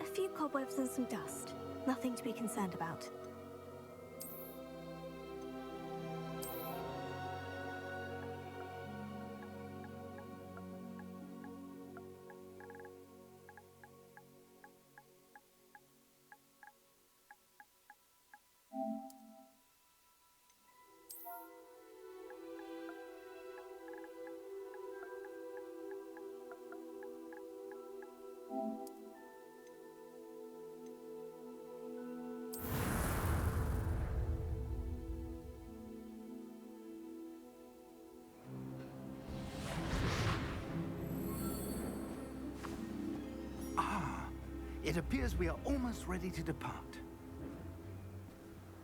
A few cobwebs and some dust. Nothing to be concerned about. It appears we are almost ready to depart.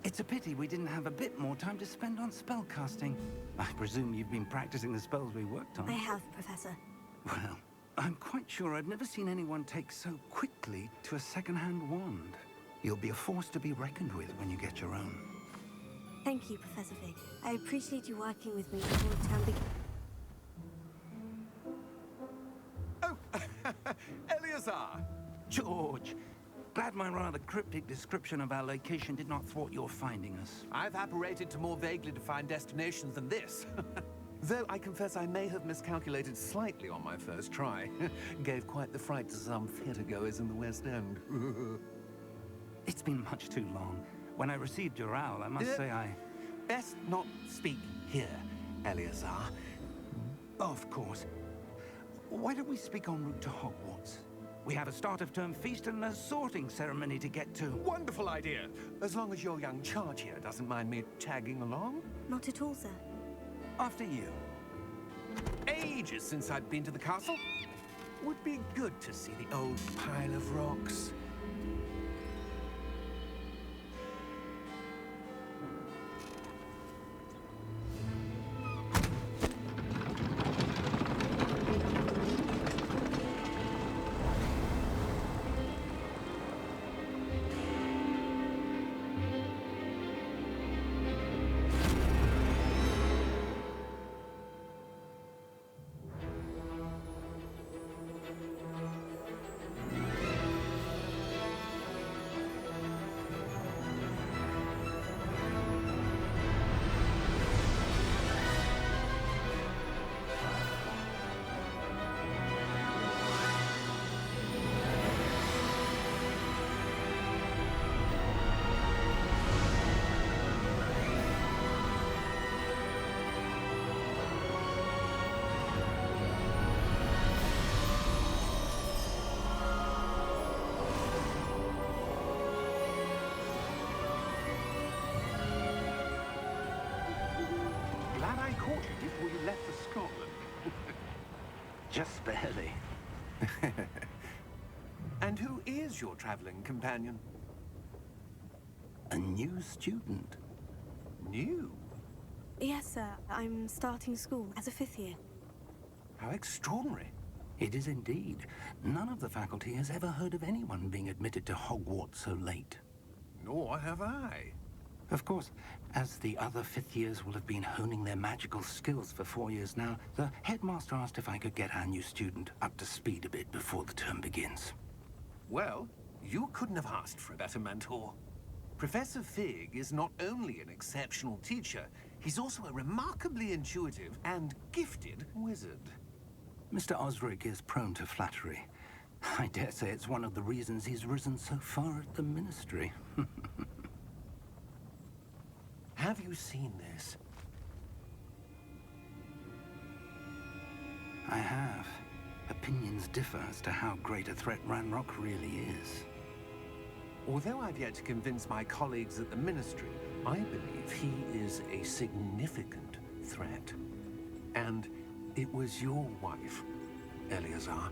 It's a pity we didn't have a bit more time to spend on spellcasting. I presume you've been practicing the spells we worked on. I have, Professor. Well, I'm quite sure I've never seen anyone take so quickly to a second-hand wand. You'll be a force to be reckoned with when you get your own. Thank you, Professor Fig. I appreciate you working with me before the term begins. Oh, Eleazar! George! Glad my rather cryptic description of our location did not thwart your finding us. I've apparated to more vaguely defined destinations than this. Though I confess I may have miscalculated slightly on my first try. Gave quite the fright to some theatergoers in the West End. It's been much too long. When I received your owl, I must say I... Best not speak here, Eleazar. Of course. Why don't we speak en route to Hogwarts? We have a start-of-term feast and a sorting ceremony to get to. Wonderful idea! As long as your young charge here doesn't mind me tagging along. Not at all, sir. After you. Ages since I'd been to the castle. Would be good to see the old pile of rocks. caught you before you left for Scotland. Just barely. And who is your traveling companion? A new student. New? Yes, sir. I'm starting school as a 5th year. How extraordinary. It is indeed. None of the faculty has ever heard of anyone being admitted to Hogwarts so late. Nor have I. Of course, as the other 5th years will have been honing their magical skills for 4 years now, the headmaster asked if I could get our new student up to speed a bit before the term begins. Well, you couldn't have asked for a better mentor. Professor Fig is not only an exceptional teacher, he's also a remarkably intuitive and gifted wizard. Mr. Osric is prone to flattery. I dare say it's one of the reasons he's risen so far at the Ministry. Have you seen this? I have. Opinions differ as to how great a threat Ranrock really is. Although I've yet to convince my colleagues at the Ministry, I believe he is a significant threat. And it was your wife, Eleazar,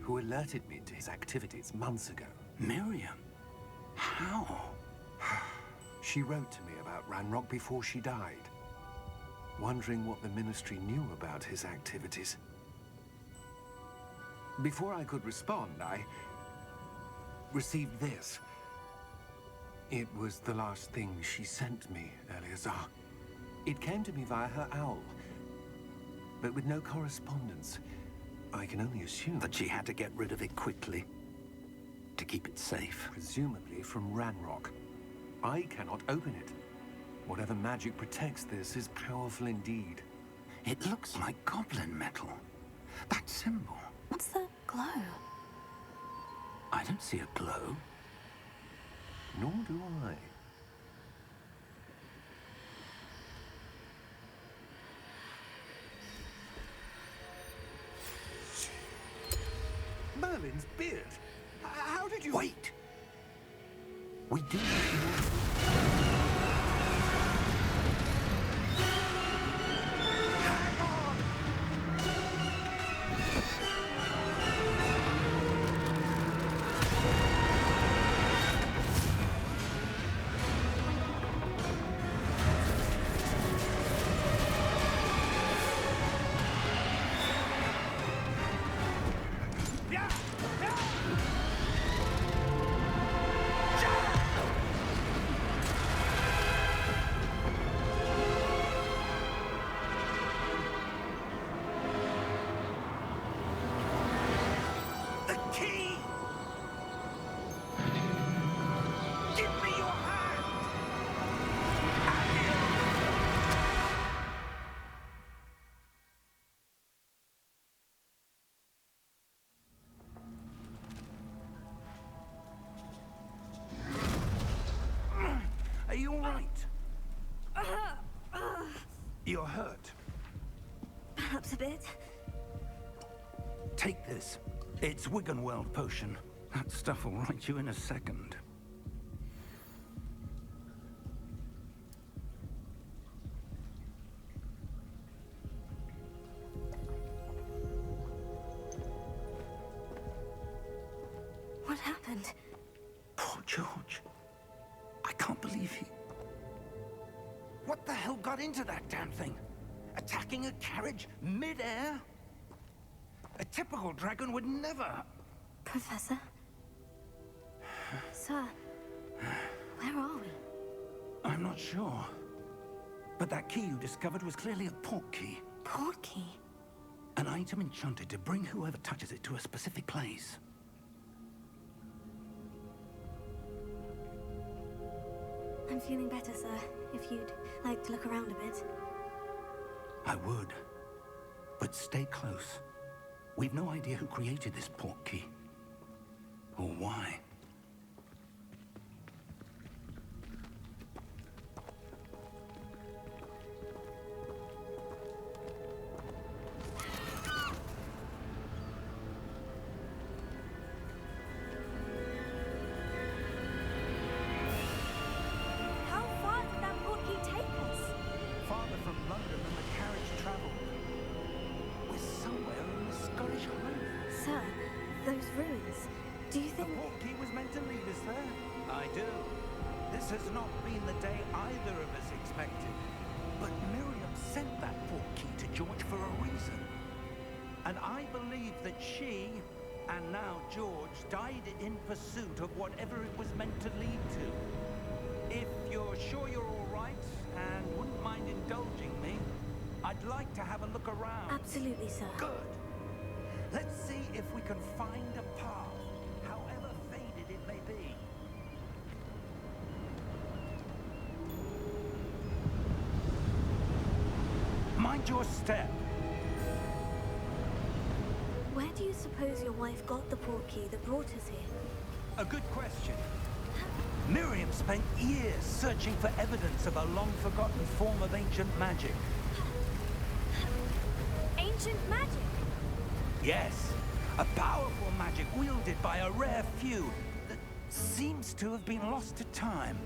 who alerted me to his activities months ago. Miriam? How? She wrote to me about Ranrock before she died, wondering what the Ministry knew about his activities. Before I could respond, I received this. It was the last thing she sent me, Eleazar. It came to me via her owl, but with no correspondence. I can only assume That she had to get rid of it quickly, to keep it safe. presumably from Ranrock. I cannot open it. Whatever magic protects this is powerful indeed. It looks like goblin metal. That symbol. What's the glow? I don't see a glow. Nor do I. Merlin's beard. How did you... Wait! We do need more. The key! Give me your hand! Are you all right? You're hurt. Perhaps a bit. Take this. It's Wiggenweld potion. That stuff will right you in a second. What happened? Poor George. I can't believe he... What the hell got into that damn thing? Attacking a carriage mid-air? A typical dragon would never... Professor? Sir, where are we? I'm not sure. But that key you discovered was clearly a portkey. Portkey? An item enchanted to bring whoever touches it to a specific place. I'm feeling better, sir. If you'd like to look around a bit. I would. But stay close. We've no idea who created this portkey. Or why. How far did that portkey take us? Farther from London than the carriage has not been the day either of us expected. But Miriam sent that portkey to George for a reason. And I believe that she, and now George, died in pursuit of whatever it was meant to lead to. If you're sure you're all right, and wouldn't mind indulging me, I'd like to have a look around. Absolutely, sir. Good. Let's see if we can find a path, however faded it may be. Mind your step. Where do you suppose your wife got the portkey that brought us here? A good question. Miriam spent years searching for evidence of a long-forgotten form of ancient magic. Ancient magic? Yes, a powerful magic wielded by a rare few that seems to have been lost to time.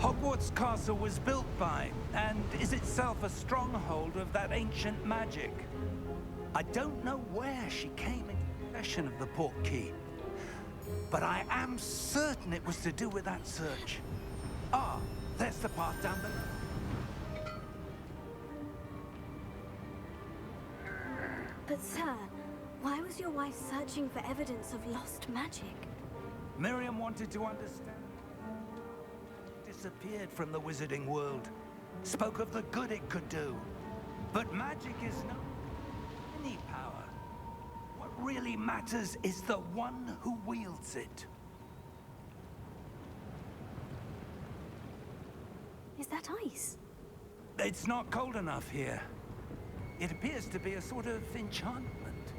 Hogwarts Castle was built by, and is itself a stronghold of that ancient magic. I don't know where she came in possession of the portkey, but I am certain it was to do with that search. Ah, there's the path down below. But sir, why was your wife searching for evidence of lost magic? Miriam wanted to understand. Disappeared from the wizarding world. Spoke of the good it could do. But magic is no any power. What really matters is the one who wields it. Is that ice? It's not cold enough here. It appears to be a sort of enchantment.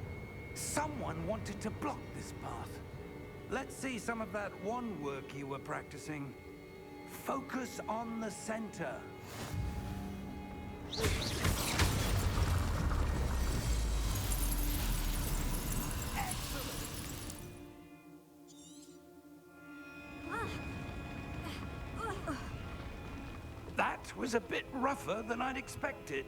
Someone wanted to block this path. Let's see some of that wand work you were practicing. Focus on the center. That was a bit rougher than I'd expected.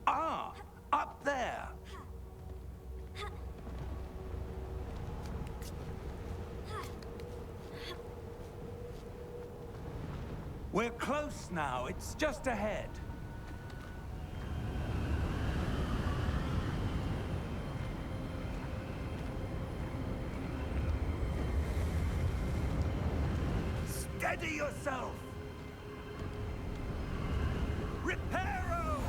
Ah, up there. We're close now. It's just ahead. Steady yourself. Reparo!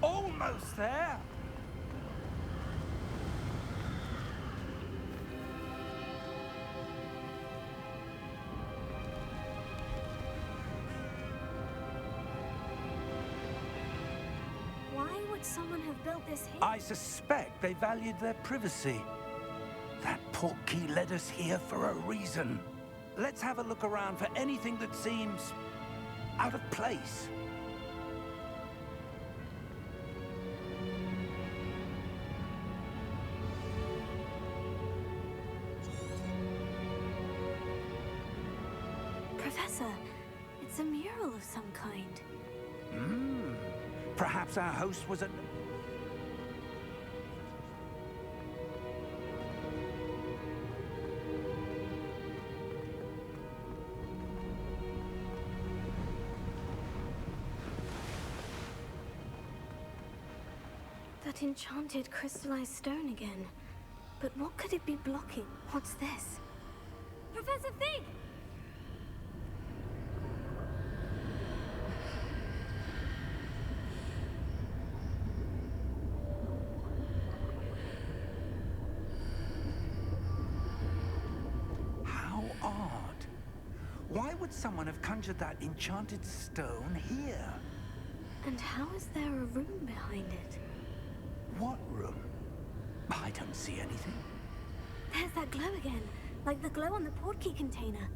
Almost there. Why would someone have built this here? I suspect they valued their privacy. That portkey led us here for a reason. Let's have a look around for anything that seems out of place. Professor, it's a mural of some kind. Perhaps our host was a... That enchanted crystallized stone again. But what could it be blocking? What's this? Professor Fig! How odd. Why would someone have conjured that enchanted stone here? And how is there a room behind it? what room? I don't see anything. There's that glow again, like the glow on the portkey container.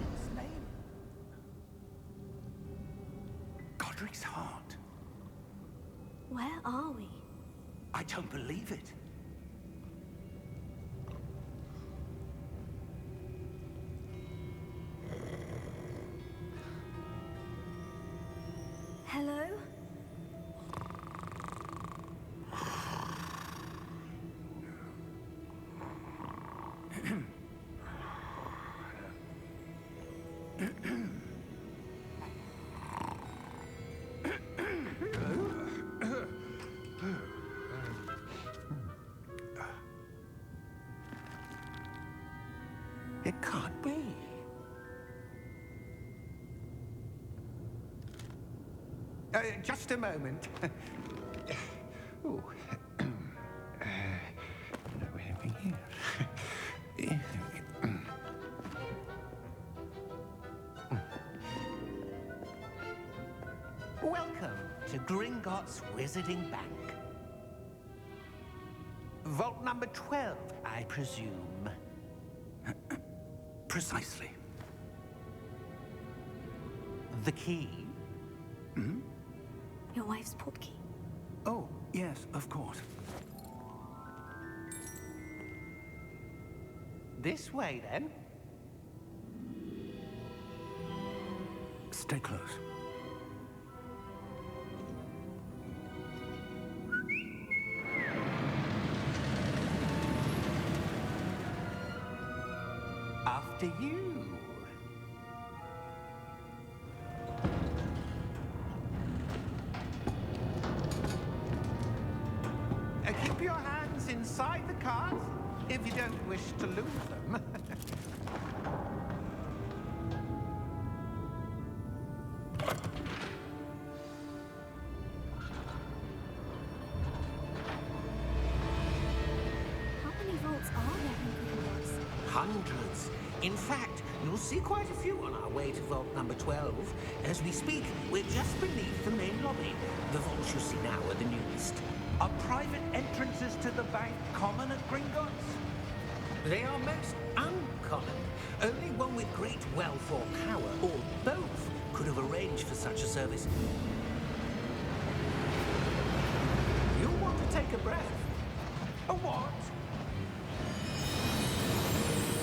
His name? Godric's heart. Where are we? I don't believe it. Hello? It can't be. Just a moment. Oh. Here. Welcome to Gringotts Wizarding Bank. Vault number 12, I presume. Precisely. The key? Your wife's portkey. Oh, yes, of course. This way, then. Stay close. After you. Keep your hands inside the cart if you don't wish to lose them. How many vaults are there in Gringotts? Hundreds. In fact, you'll see quite a few on our way to vault number 12. As we speak, we're just beneath the main lobby. The vaults you see now are the newest. Are private entrances to the bank common at Gringotts? They are most uncommon. Only one with great wealth or power, or both, could have arranged for such a service. You'll want to take a breath. A what?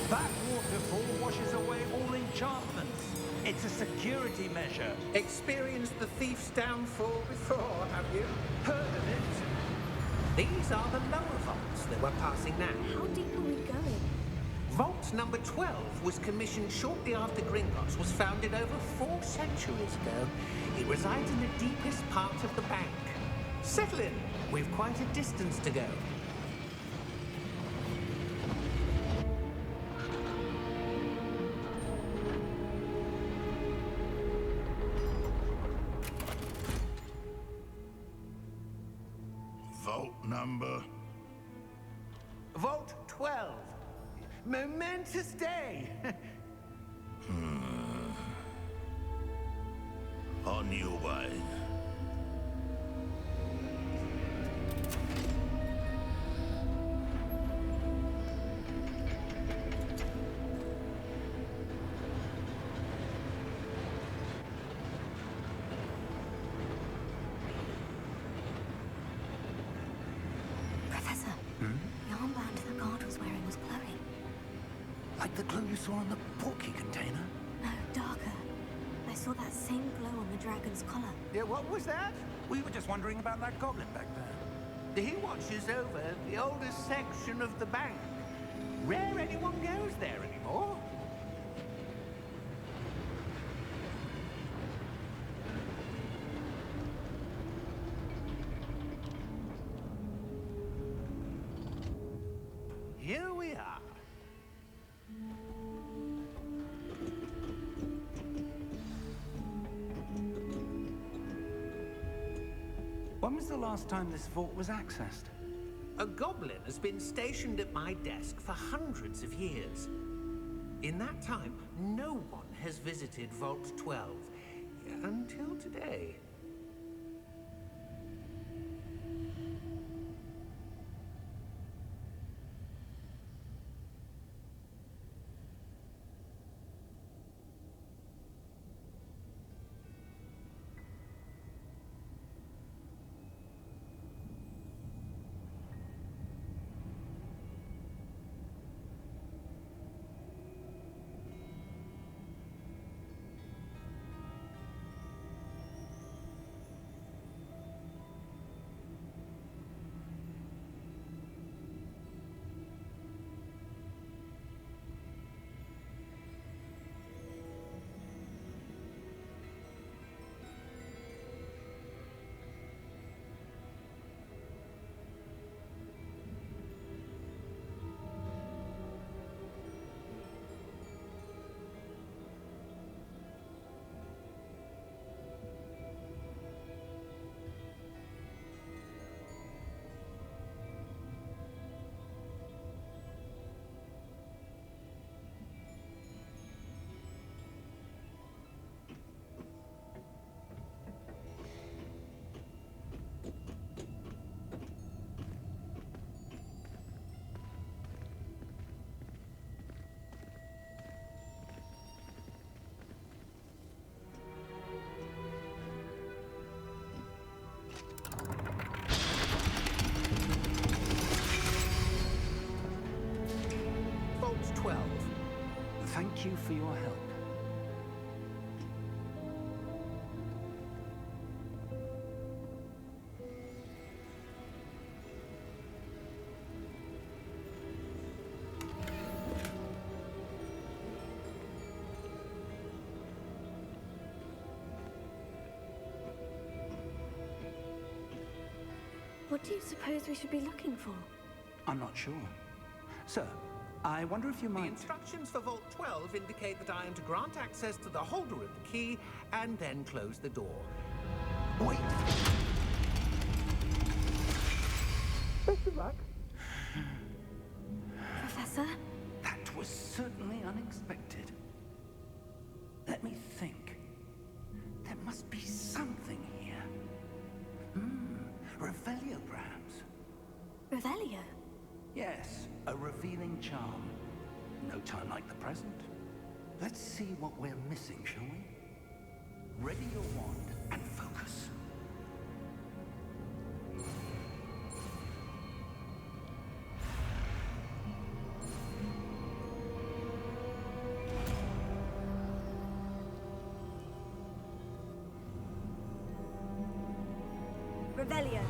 That waterfall washes away all enchantments. It's a security measure. Experienced the thief's downfall before, have you? Heard of it? These are the lower vaults that we're passing now. How deep are we going? Vault number 12 was commissioned shortly after Gringotts was founded over 4 centuries ago. It resides in the deepest part of the bank. Settle in. We've quite a distance to go. Vault number? Vault 12. Momentous day. On your way. Professor, the armband the guard was wearing was glowing. Like the glow you saw on the portkey container? No, darker. I saw that same glow on the dragon's collar. Yeah, what was that? We were just wondering about that goblin back there. He watches over the oldest section of the bank. Rare anyone goes there anymore. Here we are. When was the last time this vault was accessed? A goblin has been stationed at my desk for hundreds of years. In that time, no one has visited Vault 12 until today. Vault 12. Thank you for your help. What do you suppose we should be looking for? I'm not sure. Sir, I wonder if you The might... instructions for Vault 12 indicate that I am to grant access to the holder of the key and then close the door. Wait! Best of luck. Professor? That was certainly unexpected. Let me think. There must be something here. Revelio, perhaps. Revelio? Yes, a revealing charm. No time like the present. Let's see what we're missing, shall we? Ready your wand and focus. Revelio.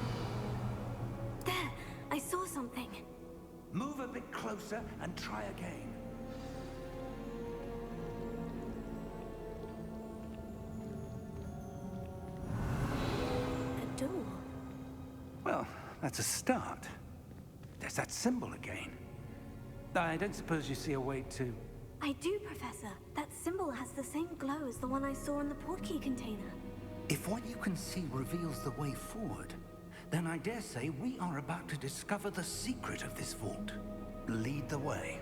There! I saw something. Move a bit closer and try again. A door. Well, that's a start. There's that symbol again. I don't suppose you see a way to... I do, Professor. That symbol has the same glow as the one I saw in the portkey container. If what you can see reveals the way forward, then I dare say we are about to discover the secret of this vault. Lead the way.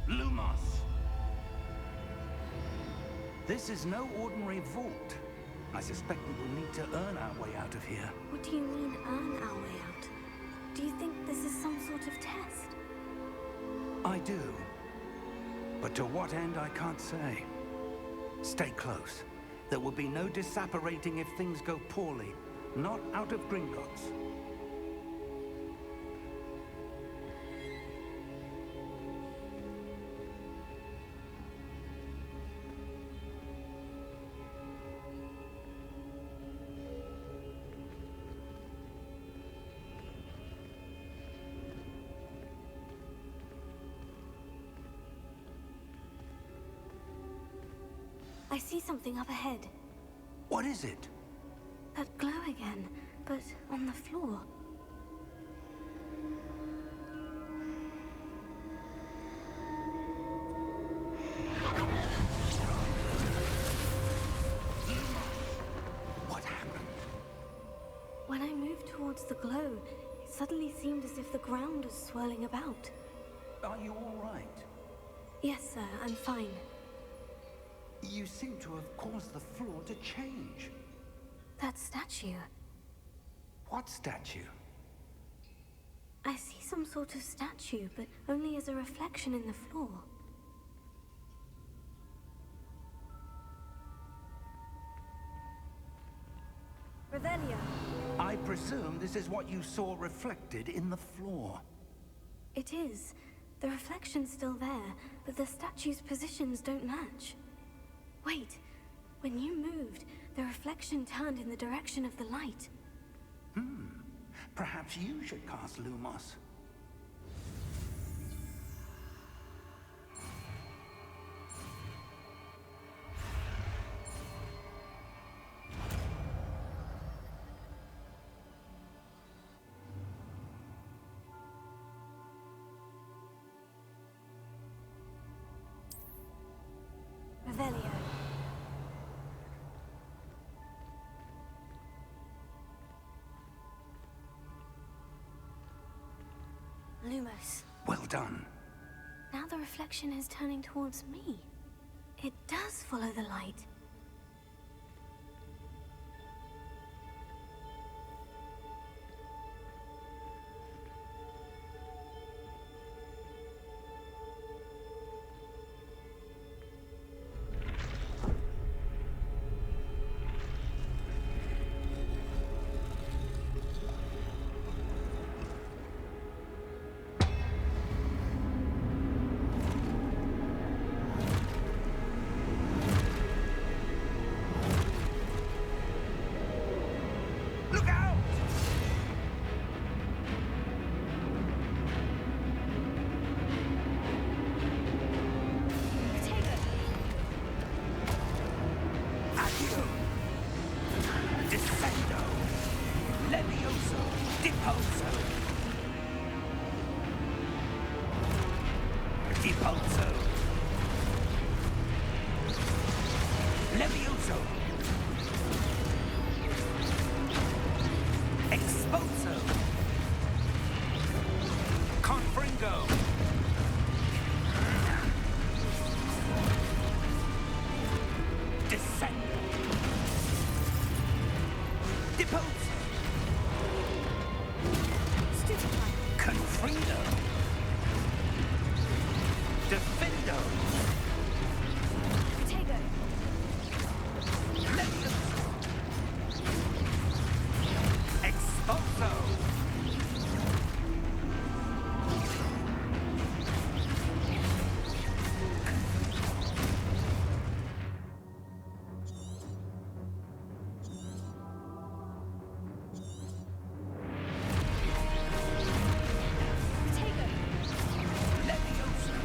Lumos! This is no ordinary vault. I suspect we will need to earn our way out of here. What do you mean, earn our way out? Do you think this is some sort of test? I do. But to what end, I can't say. Stay close. There will be no disapparating if things go poorly. Not out of Gringotts. I see something up ahead. What is it? That glow again, but on the floor. as if the ground was swirling about. Are you all right? Yes, sir, I'm fine. You seem to have caused the floor to change. That statue. What statue? I see some sort of statue, but only as a reflection in the floor. Revelio. I presume this is what you saw reflected in the floor. It is. The reflection's still there, but the statue's positions don't match. Wait, when you moved, the reflection turned in the direction of the light. Perhaps you should cast Lumos. Revelio. Lumos. Well done. Now the reflection is turning towards me. It does follow the light. Look out! Accio! Descendo! Levioso! Depulso! Depulso! Levioso! Expulso! Confringo! Descendo! Depulso! Stupefy. Confrindo! Defendo! Protego. Levioso! Expulso! Protego. Levioso!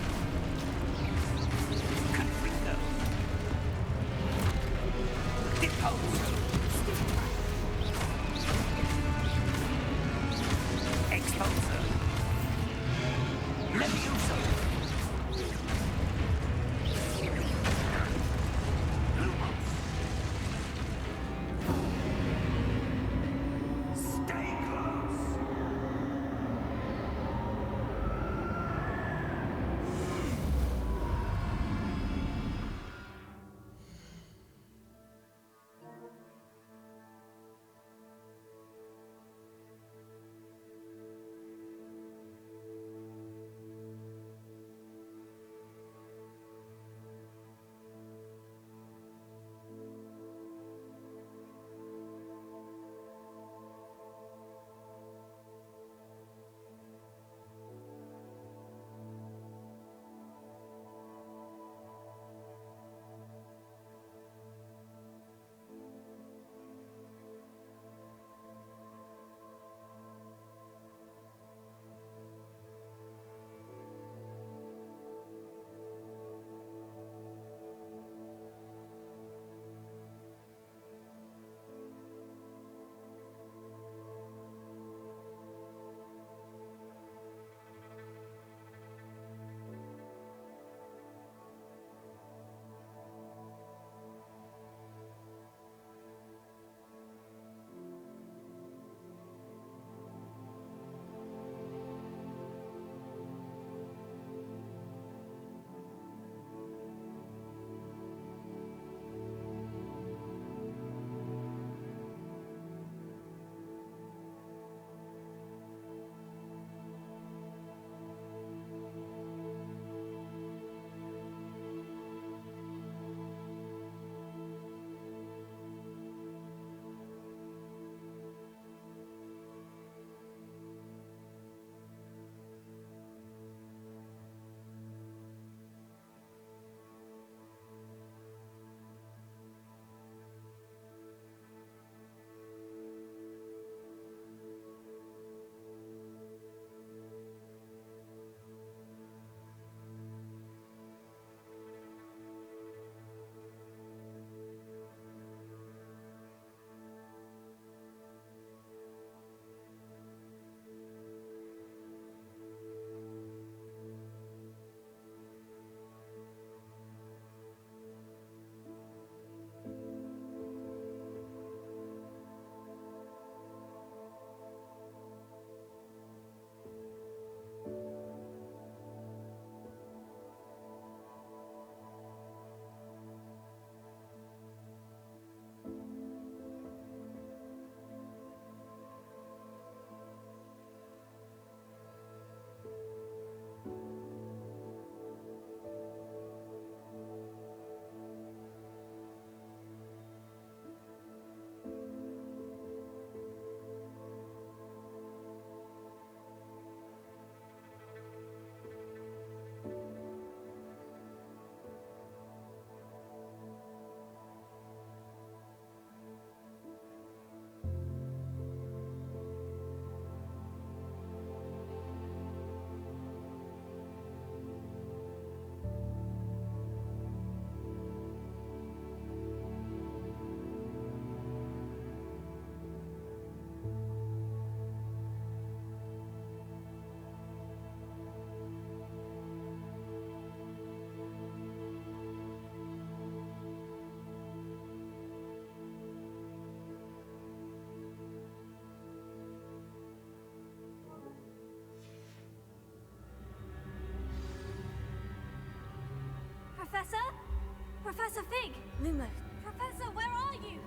Professor Fig! Lumos. Professor, where are you?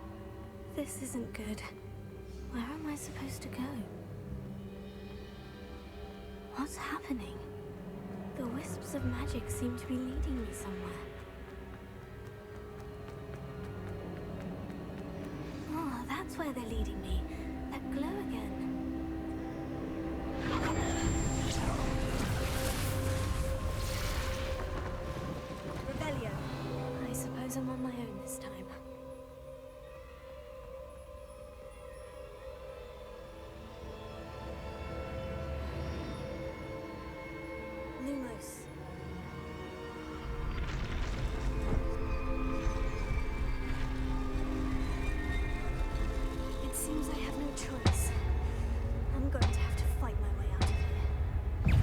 This isn't good. Where am I supposed to go? What's happening? The wisps of magic seem to be leading me somewhere. Oh, that's where they're leading me. That glow again. Rebellion. I suppose I'm on my own this time. Lumos. It seems I have no choice. I'm going to have to fight my way out of here.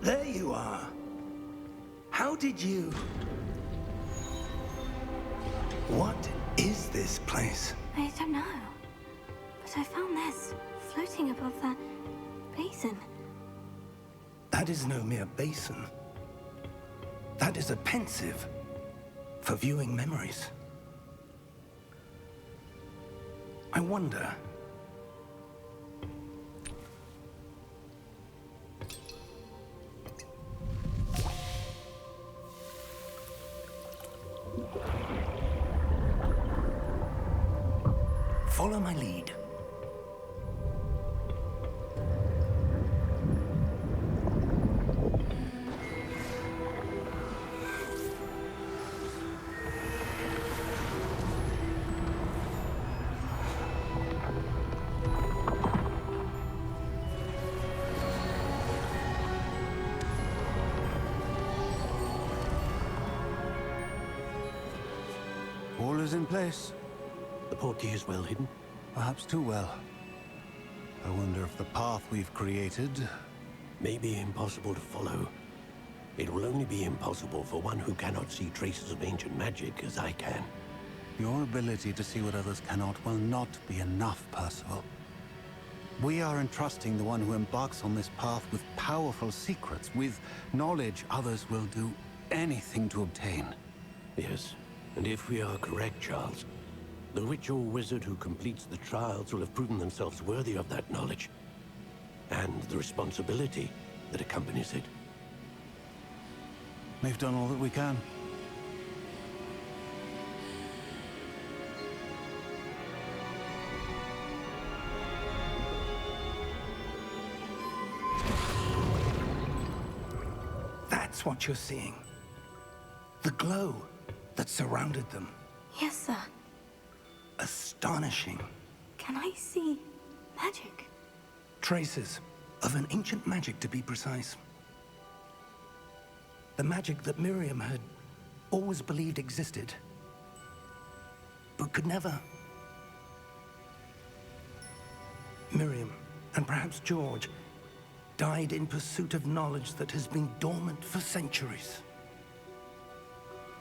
There you are. How did you... What is this place? I don't know. But I found this floating above that basin. That is no mere basin. That is a pensive for viewing memories. I wonder... Follow my lead. All is in place. The portkey is well hidden. Perhaps too well. I wonder if the path we've created... May be impossible to follow. It will only be impossible for one who cannot see traces of ancient magic as I can. Your ability to see what others cannot will not be enough, Percival. We are entrusting the one who embarks on this path with powerful secrets, with knowledge others will do anything to obtain. Yes, and if we are correct, Charles, the witch or wizard who completes the trials will have proven themselves worthy of that knowledge, and the responsibility that accompanies it. We've done all that we can. That's what you're seeing. The glow that surrounded them. Yes, sir. Astonishing. Can I see Magic? Traces of an ancient magic, to be precise. The magic that Miriam had always believed existed, but could never. Miriam, and perhaps George, died in pursuit of knowledge that has been dormant for centuries.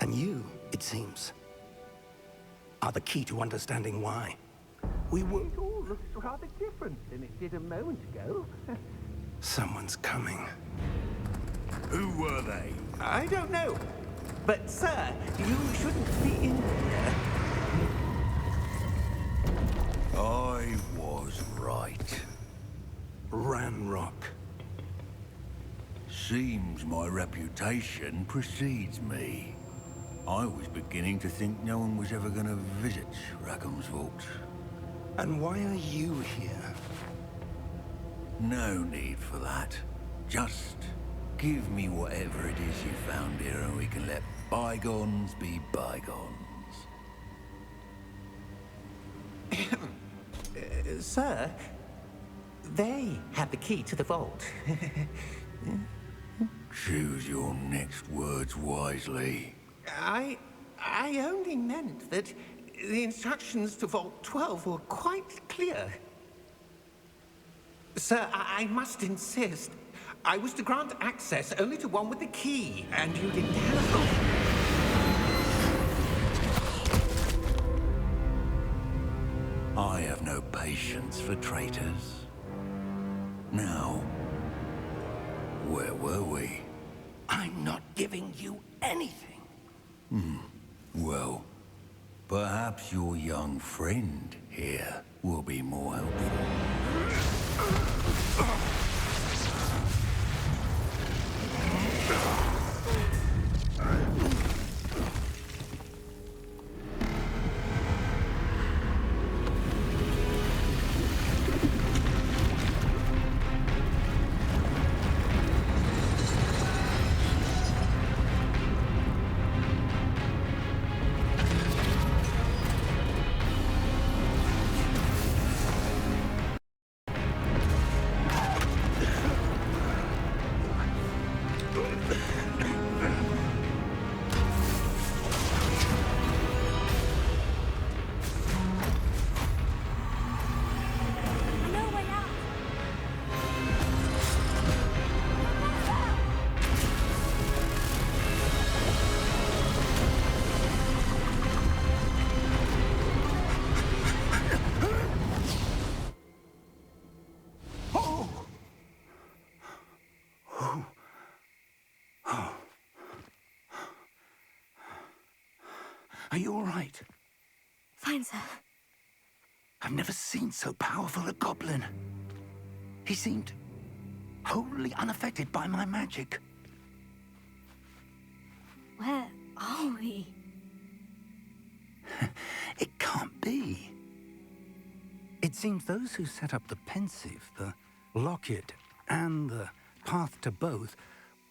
And you, it seems, are the key to understanding why. We were... It all looks rather different than it did a moment ago. Someone's coming. Who were they? I don't know. But, sir, you shouldn't be in here. I was right. Ranrock. Seems my reputation precedes me. I was beginning to think no one was ever going to visit Rackham's vault. And why are you here? No need for that. Just give me whatever it is you found here and we can let bygones be bygones. Sir, they had the key to the vault. Choose your next words wisely. I only meant that the instructions to Vault 12 were quite clear. Sir, I must insist. I was to grant access only to one with the key, and you didn't have... I have no patience for traitors. Now, where were we? I'm not giving you anything. Well, perhaps your young friend here will be more helpful. No way out! Are you all right? Fine, sir. I've never seen so powerful a goblin. He seemed wholly unaffected by my magic. Where are we? It can't be. It seems those who set up the pensive, the locket, and the path to both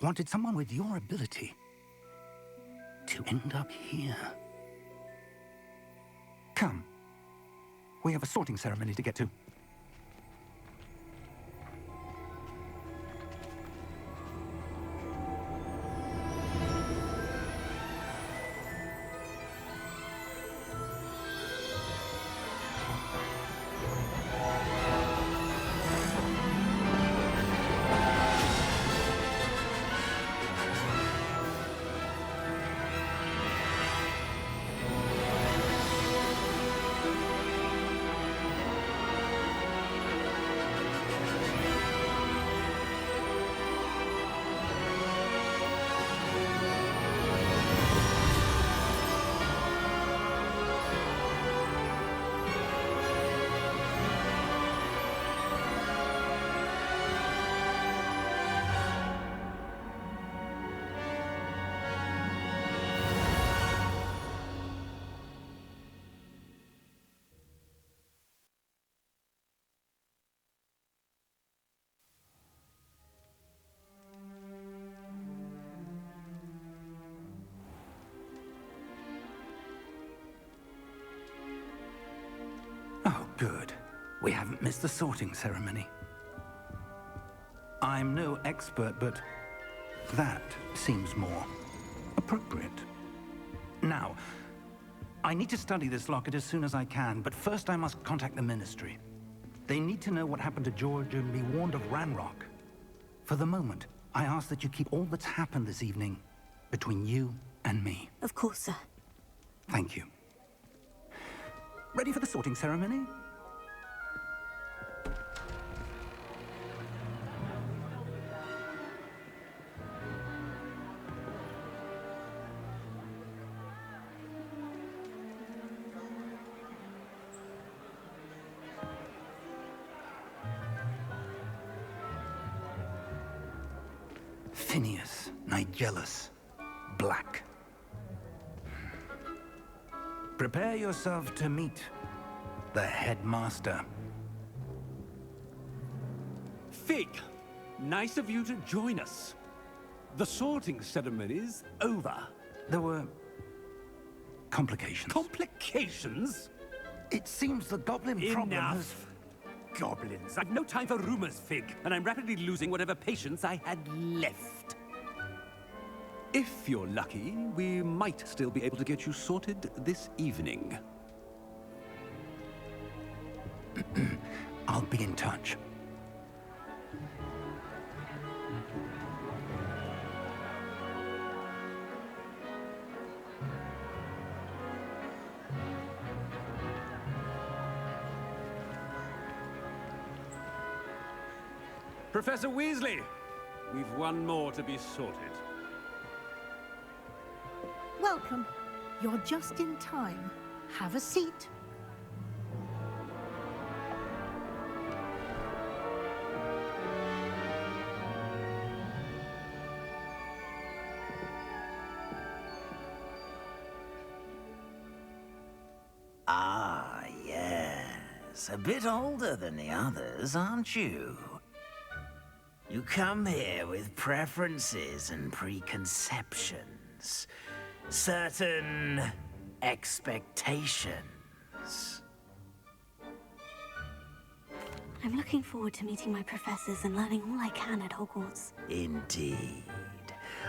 wanted someone with your ability to end up here. Come. We have a sorting ceremony to get to. We haven't missed the sorting ceremony. I'm no expert, but that seems more appropriate. Now, I need to study this locket as soon as I can, but first I must contact the Ministry. They need to know what happened to George and be warned of Ranrock. For the moment, I ask that you keep all that's happened this evening between you and me. Of course, sir. Thank you. Ready for the sorting ceremony? Phineas, Nigellus, Black. Prepare yourself to meet the headmaster. Fig, nice of you to join us. The sorting ceremony's over. There were complications. Complications? It seems the goblin problem has... Enough. Goblins. I've no time for rumors, Fig, and I'm rapidly losing whatever patience I had left. If you're lucky, we might still be able to get you sorted this evening. I'll be in touch. Professor Weasley, we've one more to be sorted. Welcome. You're just in time. Have a seat. Ah, yes. A bit older than the others, aren't you? You come here with preferences and preconceptions. Certain expectations. I'm looking forward to meeting my professors and learning all I can at Hogwarts. Indeed.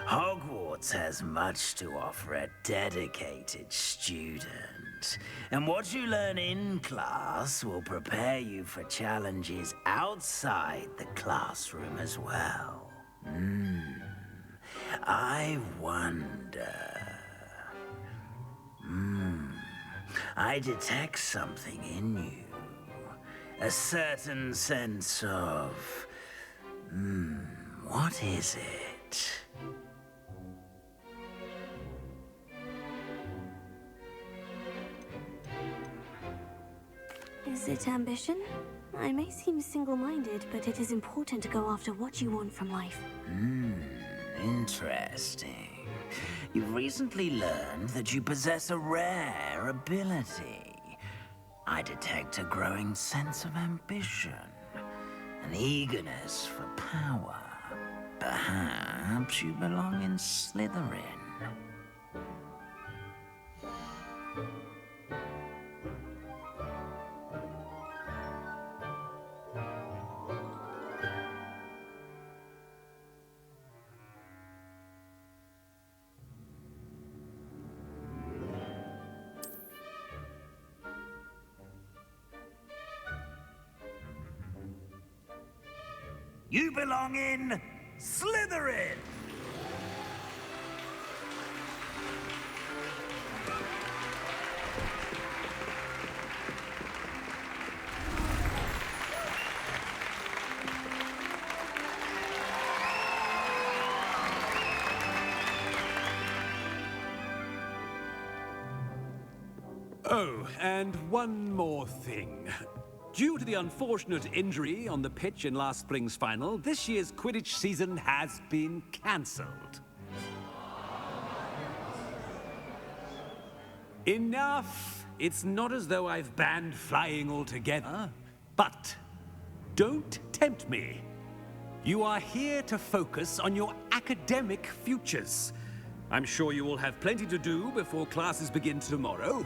Hogwarts has much to offer a dedicated student. And what you learn in class will prepare you for challenges outside the classroom as well. I wonder... I detect something in you. A certain sense of... what is it? Is it ambition? I may seem single-minded, but it is important to go after what you want from life. Interesting. You've recently learned that you possess a rare ability. I detect a growing sense of ambition, an eagerness for power. Perhaps you belong in Slytherin. You belong in Slytherin! Oh, and one more thing. Due to the unfortunate injury on the pitch in last spring's final, this year's Quidditch season has been cancelled. Enough! It's not as though I've banned flying altogether, but don't tempt me. You are here to focus on your academic futures. I'm sure you will have plenty to do before classes begin tomorrow.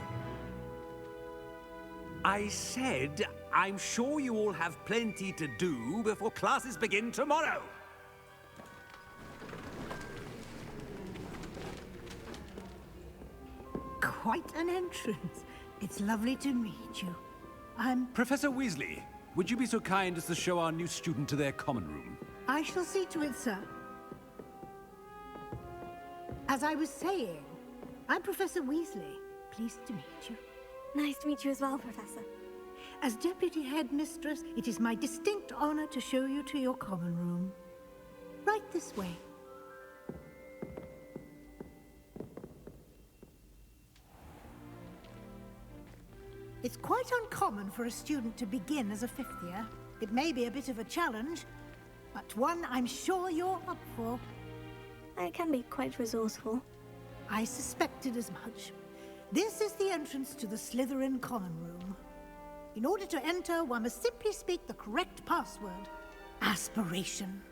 I said I'm sure you all have plenty to do before classes begin tomorrow. Quite an entrance. It's lovely to meet you. Professor Weasley, would you be so kind as to show our new student to their common room? I shall see to it, sir. As I was saying, I'm Professor Weasley. Pleased to meet you. Nice to meet you as well, Professor. As Deputy Headmistress, it is my distinct honor to show you to your common room. Right this way. It's quite uncommon for a student to begin as a fifth year. It may be a bit of a challenge, but one I'm sure you're up for. I can be quite resourceful. I suspected as much. This is the entrance to the Slytherin common room. In order to enter, one must simply speak the correct password. Aspiration.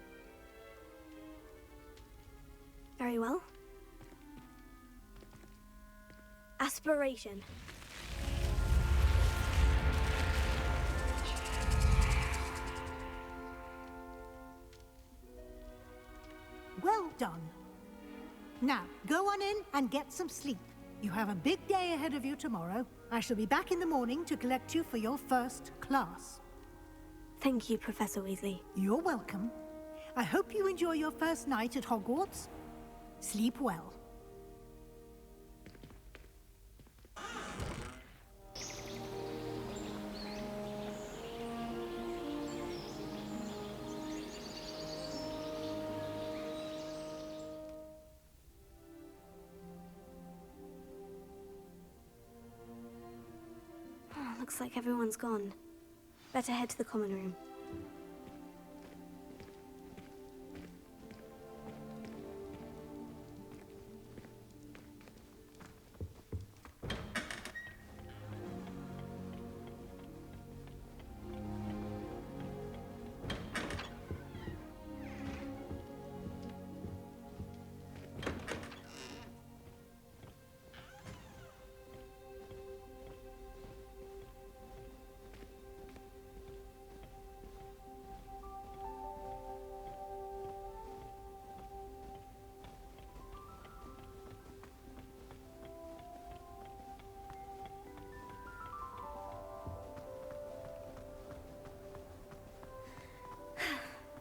Very well. Aspiration. Well done. Now, go on in and get some sleep. You have a big day ahead of you tomorrow. I shall be back in the morning to collect you for your first class. Thank you, Professor Weasley. You're welcome. I hope you enjoy your first night at Hogwarts. Sleep well. Looks like everyone's gone. Better head to the common room.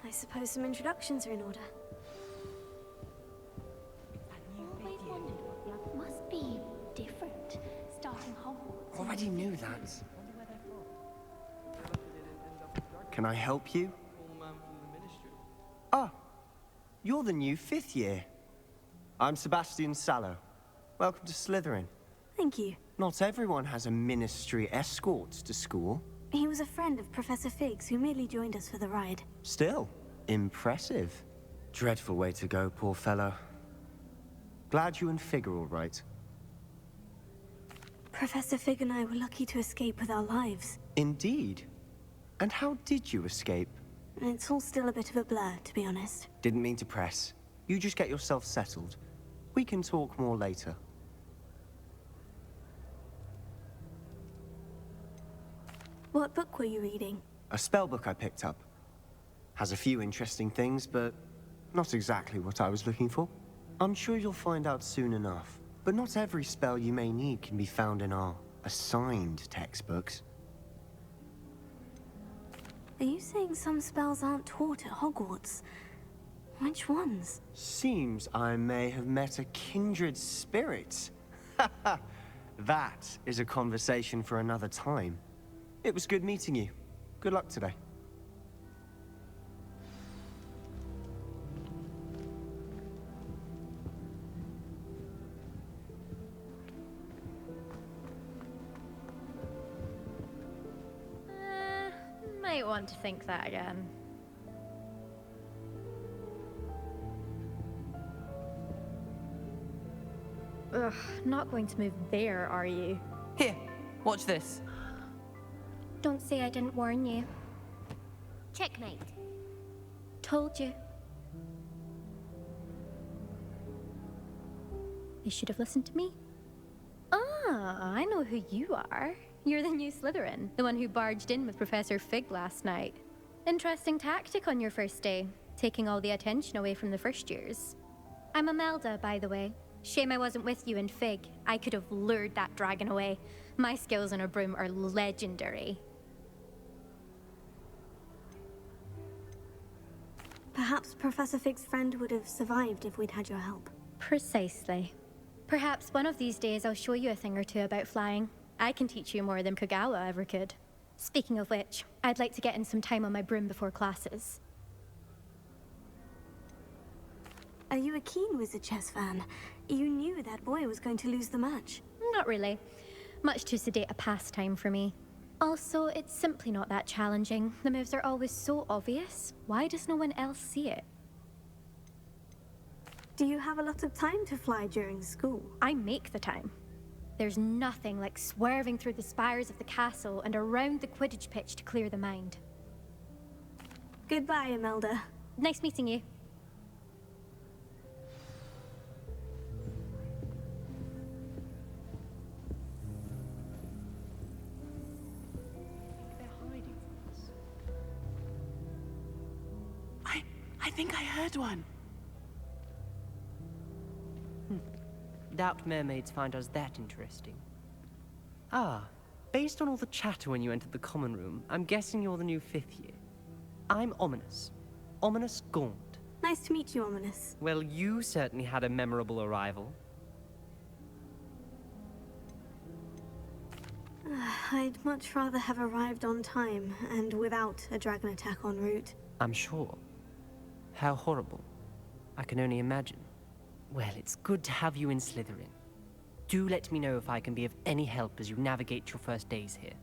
I suppose some introductions are in order. Always wondered what blood must be different, starting Hogwarts. Already knew that. Can I help you? Ah, you're the new fifth year. I'm Sebastian Sallow. Welcome to Slytherin. Thank you. Not everyone has a ministry escort to school. He was a friend of Professor Fig's who merely joined us for the ride. Still, impressive. Dreadful way to go, poor fellow. Glad you and Fig are all right. Professor Fig and I were lucky to escape with our lives. Indeed. And how did you escape? It's all still a bit of a blur, to be honest. Didn't mean to press. You just get yourself settled. We can talk more later. What book were you reading? A spell book I picked up. Has a few interesting things, but not exactly what I was looking for. I'm sure you'll find out soon enough. But not every spell you may need can be found in our assigned textbooks. Are you saying some spells aren't taught at Hogwarts? Which ones? Seems I may have met a kindred spirit. That is a conversation for another time. It was good meeting you. Good luck today. Might want to think that again. Ugh, not going to move there, are you? Here, watch this. Don't say I didn't warn you. Checkmate. Told you. You should have listened to me. Ah, I know who you are. You're the new Slytherin, the one who barged in with Professor Fig last night. Interesting tactic on your first day, taking all the attention away from the first years. I'm Imelda, by the way. Shame I wasn't with you in Fig. I could have lured that dragon away. My skills on a broom are legendary. Perhaps Professor Fig's friend would have survived if we'd had your help. Precisely. Perhaps one of these days I'll show you a thing or two about flying. I can teach you more than Kogawa ever could. Speaking of which, I'd like to get in some time on my broom before classes. Are you a keen Wizard Chess fan? You knew that boy was going to lose the match. Not really. Much too sedate a pastime for me. Also, it's simply not that challenging. The moves are always so obvious. Why does no one else see it? Do you have a lot of time to fly during school? I make the time. There's nothing like swerving through the spires of the castle and around the Quidditch pitch to clear the mind. Goodbye, Imelda. Nice meeting you. I think I heard one. Doubt mermaids find us that interesting. Ah, based on all the chatter when you entered the common room, I'm guessing you're the new 5th year. I'm Ominous. Ominous Gaunt. Nice to meet you, Ominous. Well, you certainly had a memorable arrival. I'd much rather have arrived on time and without a dragon attack en route. I'm sure. How horrible. I can only imagine. Well, it's good to have you in Slytherin. Do let me know if I can be of any help as you navigate your first days here.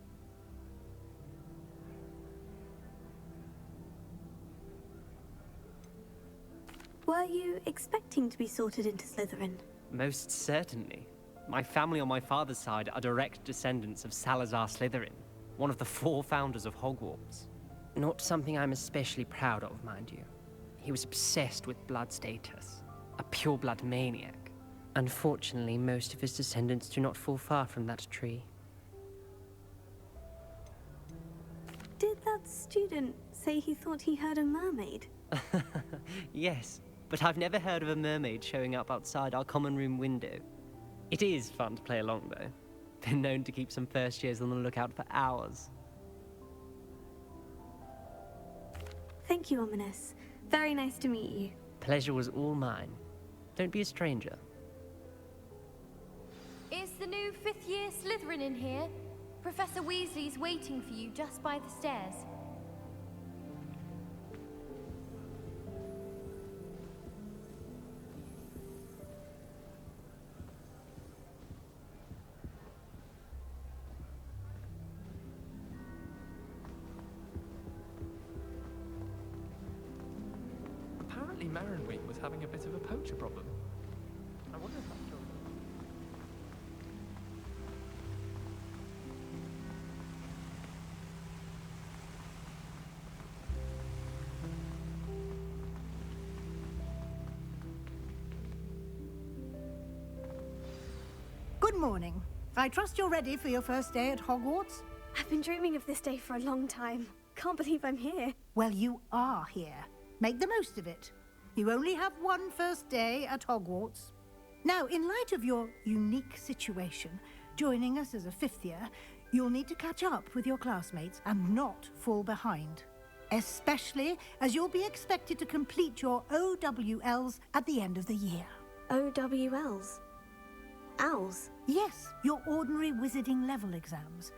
Were you expecting to be sorted into Slytherin? Most certainly. My family on my father's side are direct descendants of Salazar Slytherin, one of the 4 founders of Hogwarts. Not something I'm especially proud of, mind you. He was obsessed with blood status, a pure-blood maniac. Unfortunately, most of his descendants do not fall far from that tree. Did that student say he thought he heard a mermaid? Yes, but I've never heard of a mermaid showing up outside our common room window. It is fun to play along, though. Been known to keep some first years on the lookout for hours. Thank you, Ominous. Very nice to meet you. Pleasure was all mine. Don't be a stranger. Is the new 5th year Slytherin in here? Professor Weasley's waiting for you just by the stairs. Apparently Marinweek was having a bit of a poacher problem. I wonder if that's true. Good morning. I trust you're ready for your first day at Hogwarts? I've been dreaming of this day for a long time. Can't believe I'm here. Well, you are here. Make the most of it. You only have one first day at Hogwarts. Now, in light of your unique situation, joining us as a 5th year, you'll need to catch up with your classmates and not fall behind. Especially as you'll be expected to complete your OWLs at the end of the year. OWLs? Owls? Yes, your ordinary wizarding level exams.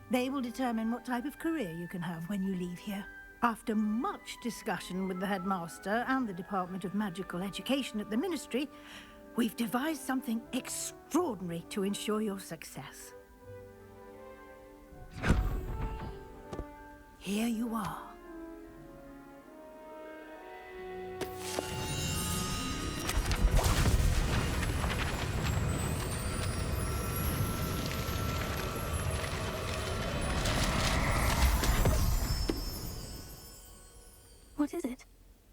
They will determine what type of career you can have when you leave here. After much discussion with the headmaster and the Department of Magical Education at the Ministry, we've devised something extraordinary to ensure your success. Here you are. What is it?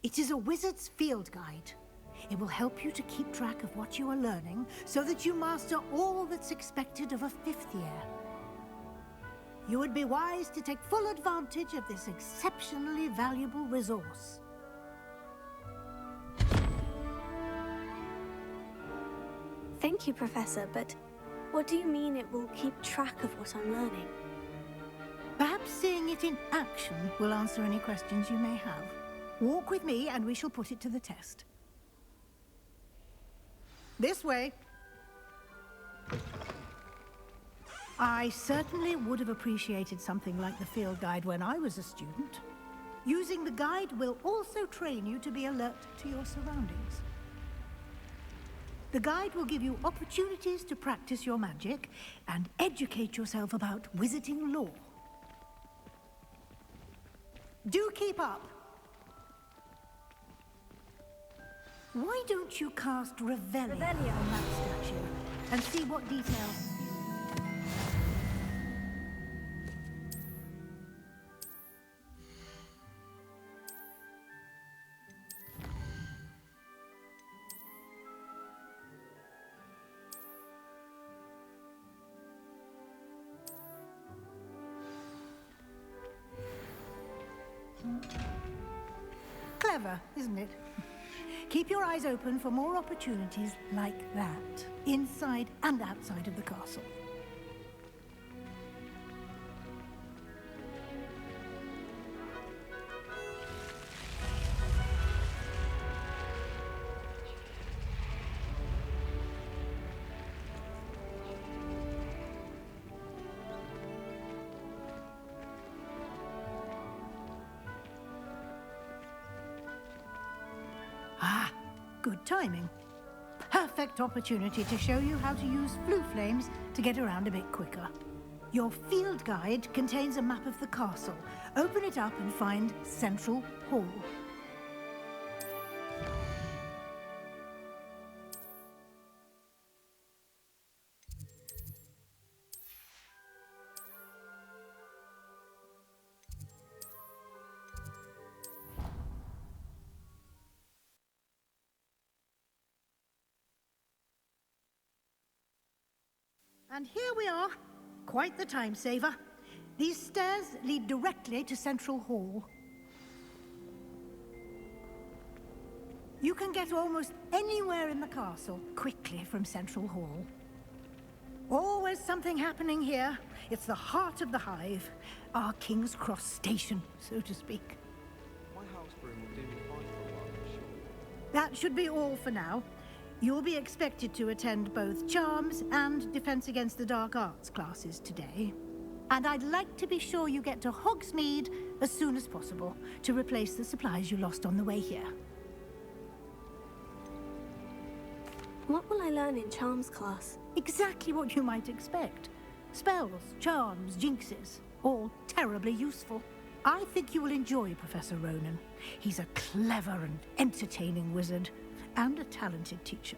It is a wizard's field guide. It will help you to keep track of what you are learning so that you master all that's expected of a 5th year. you would be wise to take full advantage of this exceptionally valuable resource. Thank you, Professor, but what do you mean it will keep track of what I'm learning? Perhaps seeing it in action will answer any questions you may have. Walk with me and we shall put it to the test. This way. I certainly would have appreciated something like the field guide when I was a student. Using the guide will also train you to be alert to your surroundings. The guide will give you opportunities to practice your magic and educate yourself about wizarding lore. Do keep up. Why don't you cast Reveille on that statue and see what details... Clever, isn't it? Keep your eyes open for more opportunities like that, inside and outside of the castle. Ah, good timing. Perfect opportunity to show you how to use flue flames to get around a bit quicker. Your field guide contains a map of the castle. Open it up and find Central Hall. And here we are. Quite the time saver. These stairs lead directly to Central Hall. You can get almost anywhere in the castle quickly from Central Hall. Always something happening here. It's the heart of the hive. Our King's Cross station, so to speak. My house broom will do me fine for a while, I'm sure. That should be all for now. You'll be expected to attend both Charms and Defense Against the Dark Arts classes today. And I'd like to be sure you get to Hogsmeade as soon as possible to replace the supplies you lost on the way here. What will I learn in Charms class? Exactly what you might expect. Spells, charms, jinxes, all terribly useful. I think you will enjoy Professor Ronan. He's a clever and entertaining wizard, and a talented teacher.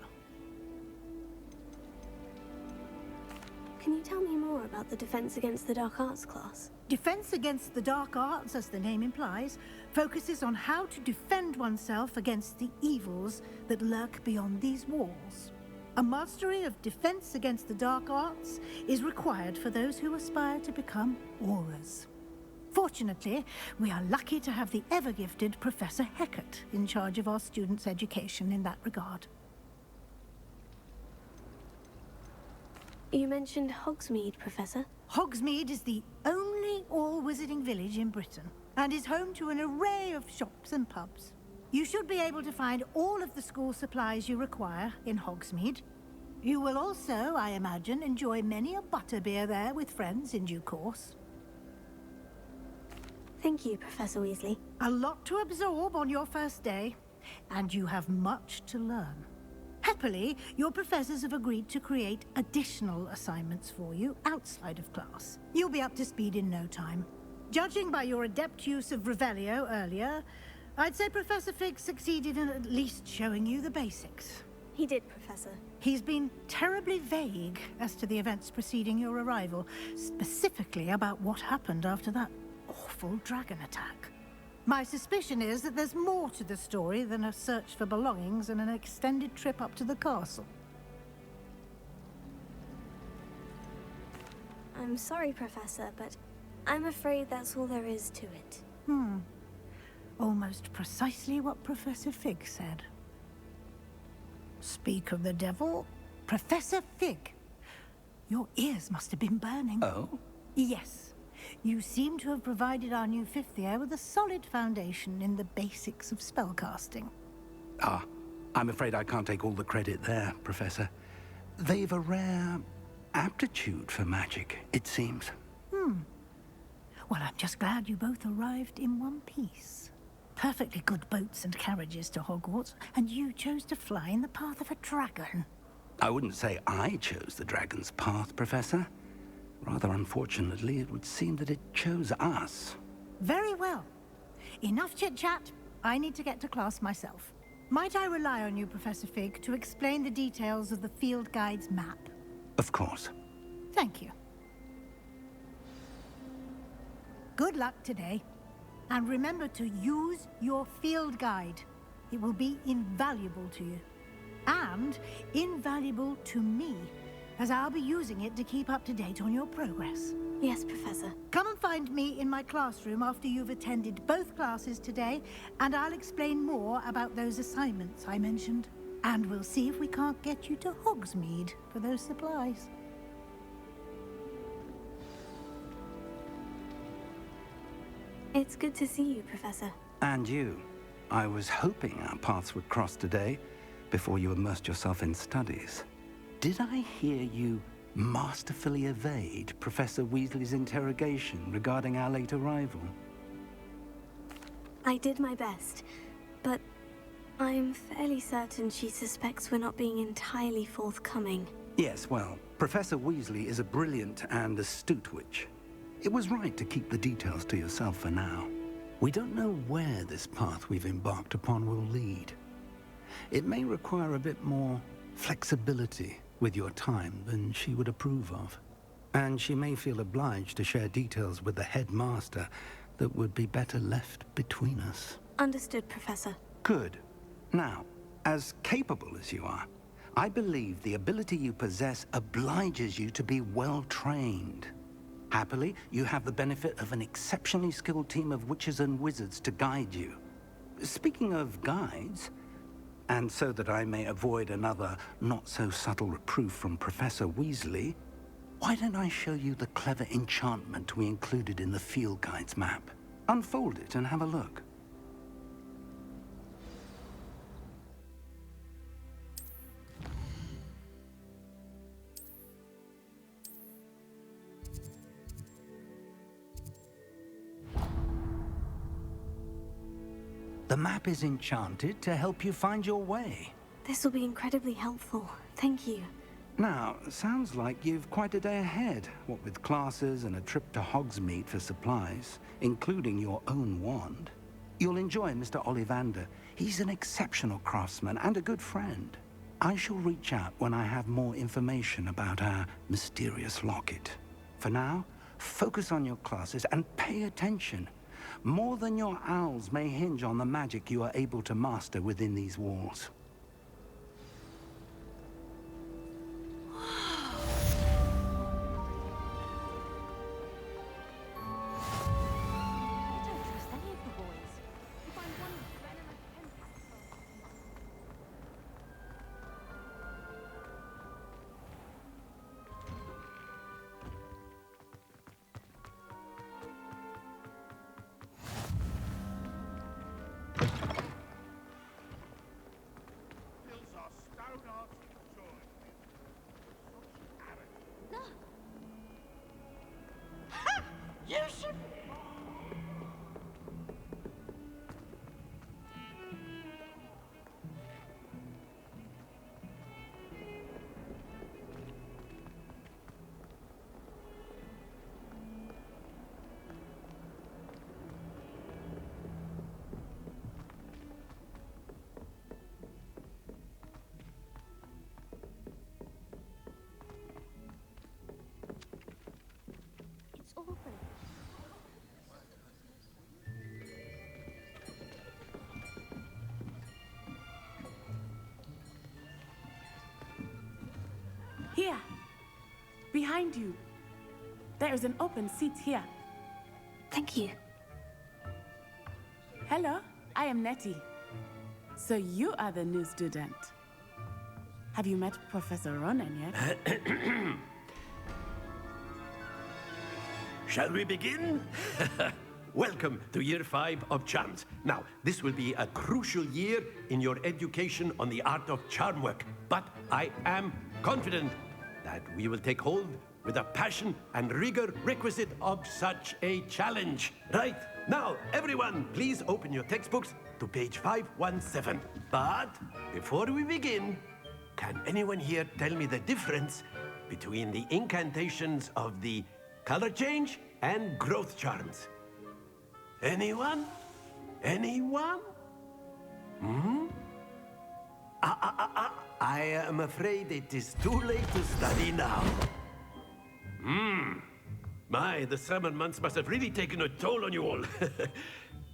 Can you tell me more about the Defense Against the Dark Arts class? Defense Against the Dark Arts, as the name implies, focuses on how to defend oneself against the evils that lurk beyond these walls. A mastery of Defense Against the Dark Arts is required for those who aspire to become Aurors. Fortunately, we are lucky to have the ever-gifted Professor Hecat in charge of our students' education in that regard. You mentioned Hogsmeade, Professor. Hogsmeade is the only all-wizarding village in Britain, and is home to an array of shops and pubs. You should be able to find all of the school supplies you require in Hogsmeade. You will also, I imagine, enjoy many a butterbeer there with friends in due course. Thank you, Professor Weasley. A lot to absorb on your first day, and you have much to learn. Happily, your professors have agreed to create additional assignments for you outside of class. You'll be up to speed in no time. Judging by your adept use of Revelio earlier, I'd say Professor Fig succeeded in at least showing you the basics. He did, Professor. He's been terribly vague as to the events preceding your arrival, specifically about what happened after that awful dragon attack. My suspicion is that there's more to the story than a search for belongings and an extended trip up to the castle. I'm sorry, Professor, but I'm afraid that's all there is to it. Almost precisely what Professor Fig said. Speak of the devil, Professor Fig. Your ears must have been burning. Oh? Yes. You seem to have provided our new fifth year with a solid foundation in the basics of spellcasting. Ah, I'm afraid I can't take all the credit there, Professor. They've a rare aptitude for magic, it seems. Well, I'm just glad you both arrived in one piece. Perfectly good boats and carriages to Hogwarts, and you chose to fly in the path of a dragon. I wouldn't say I chose the dragon's path, Professor. Rather unfortunately, it would seem that it chose us. Very well. Enough chit-chat. I need to get to class myself. Might I rely on you, Professor Fig, to explain the details of the field guide's map? Of course. Thank you. Good luck today. And remember to use your field guide. It will be invaluable to you. And invaluable to me, as I'll be using it to keep up to date on your progress. Yes, Professor. Come and find me in my classroom after you've attended both classes today, and I'll explain more about those assignments I mentioned. And we'll see if we can't get you to Hogsmeade for those supplies. It's good to see you, Professor. And you. I was hoping our paths would cross today, before you immersed yourself in studies. Did I hear you masterfully evade Professor Weasley's interrogation regarding our late arrival? I did my best, but I'm fairly certain she suspects we're not being entirely forthcoming. Yes, well, Professor Weasley is a brilliant and astute witch. It was right to keep the details to yourself for now. We don't know where this path we've embarked upon will lead. It may require a bit more flexibility with your time than she would approve of. And she may feel obliged to share details with the headmaster that would be better left between us. Understood, Professor. Good. Now, as capable as you are, I believe the ability you possess obliges you to be well trained. Happily, you have the benefit of an exceptionally skilled team of witches and wizards to guide you. Speaking of guides, and so that I may avoid another not-so-subtle reproof from Professor Weasley, why don't I show you the clever enchantment we included in the field guide's map? Unfold it and have a look. The map is enchanted to help you find your way. This will be incredibly helpful. Thank you. Now, sounds like you've quite a day ahead, what with classes and a trip to Hogsmeade for supplies, including your own wand. You'll enjoy Mr. Ollivander. He's an exceptional craftsman and a good friend. I shall reach out when I have more information about our mysterious locket. For now, focus on your classes and pay attention. More than your owls may hinge on the magic you are able to master within these walls. It's open. Here. Behind you. There is an open seat here. Thank you. Hello, I am Nettie. So you are the new student. Have you met Professor Ronan yet? Shall we begin? Welcome to Year 5 of Charms. Now, this will be a crucial year in your education on the art of charm work. But I am confident that we will take hold with the passion and rigor requisite of such a challenge. Right, now, everyone, please open your textbooks to page 517. But before we begin, can anyone here tell me the difference between the incantations of the color change and growth charms? Anyone? Anyone? I am afraid it is too late to study now. My, the summer months must have really taken a toll on you all.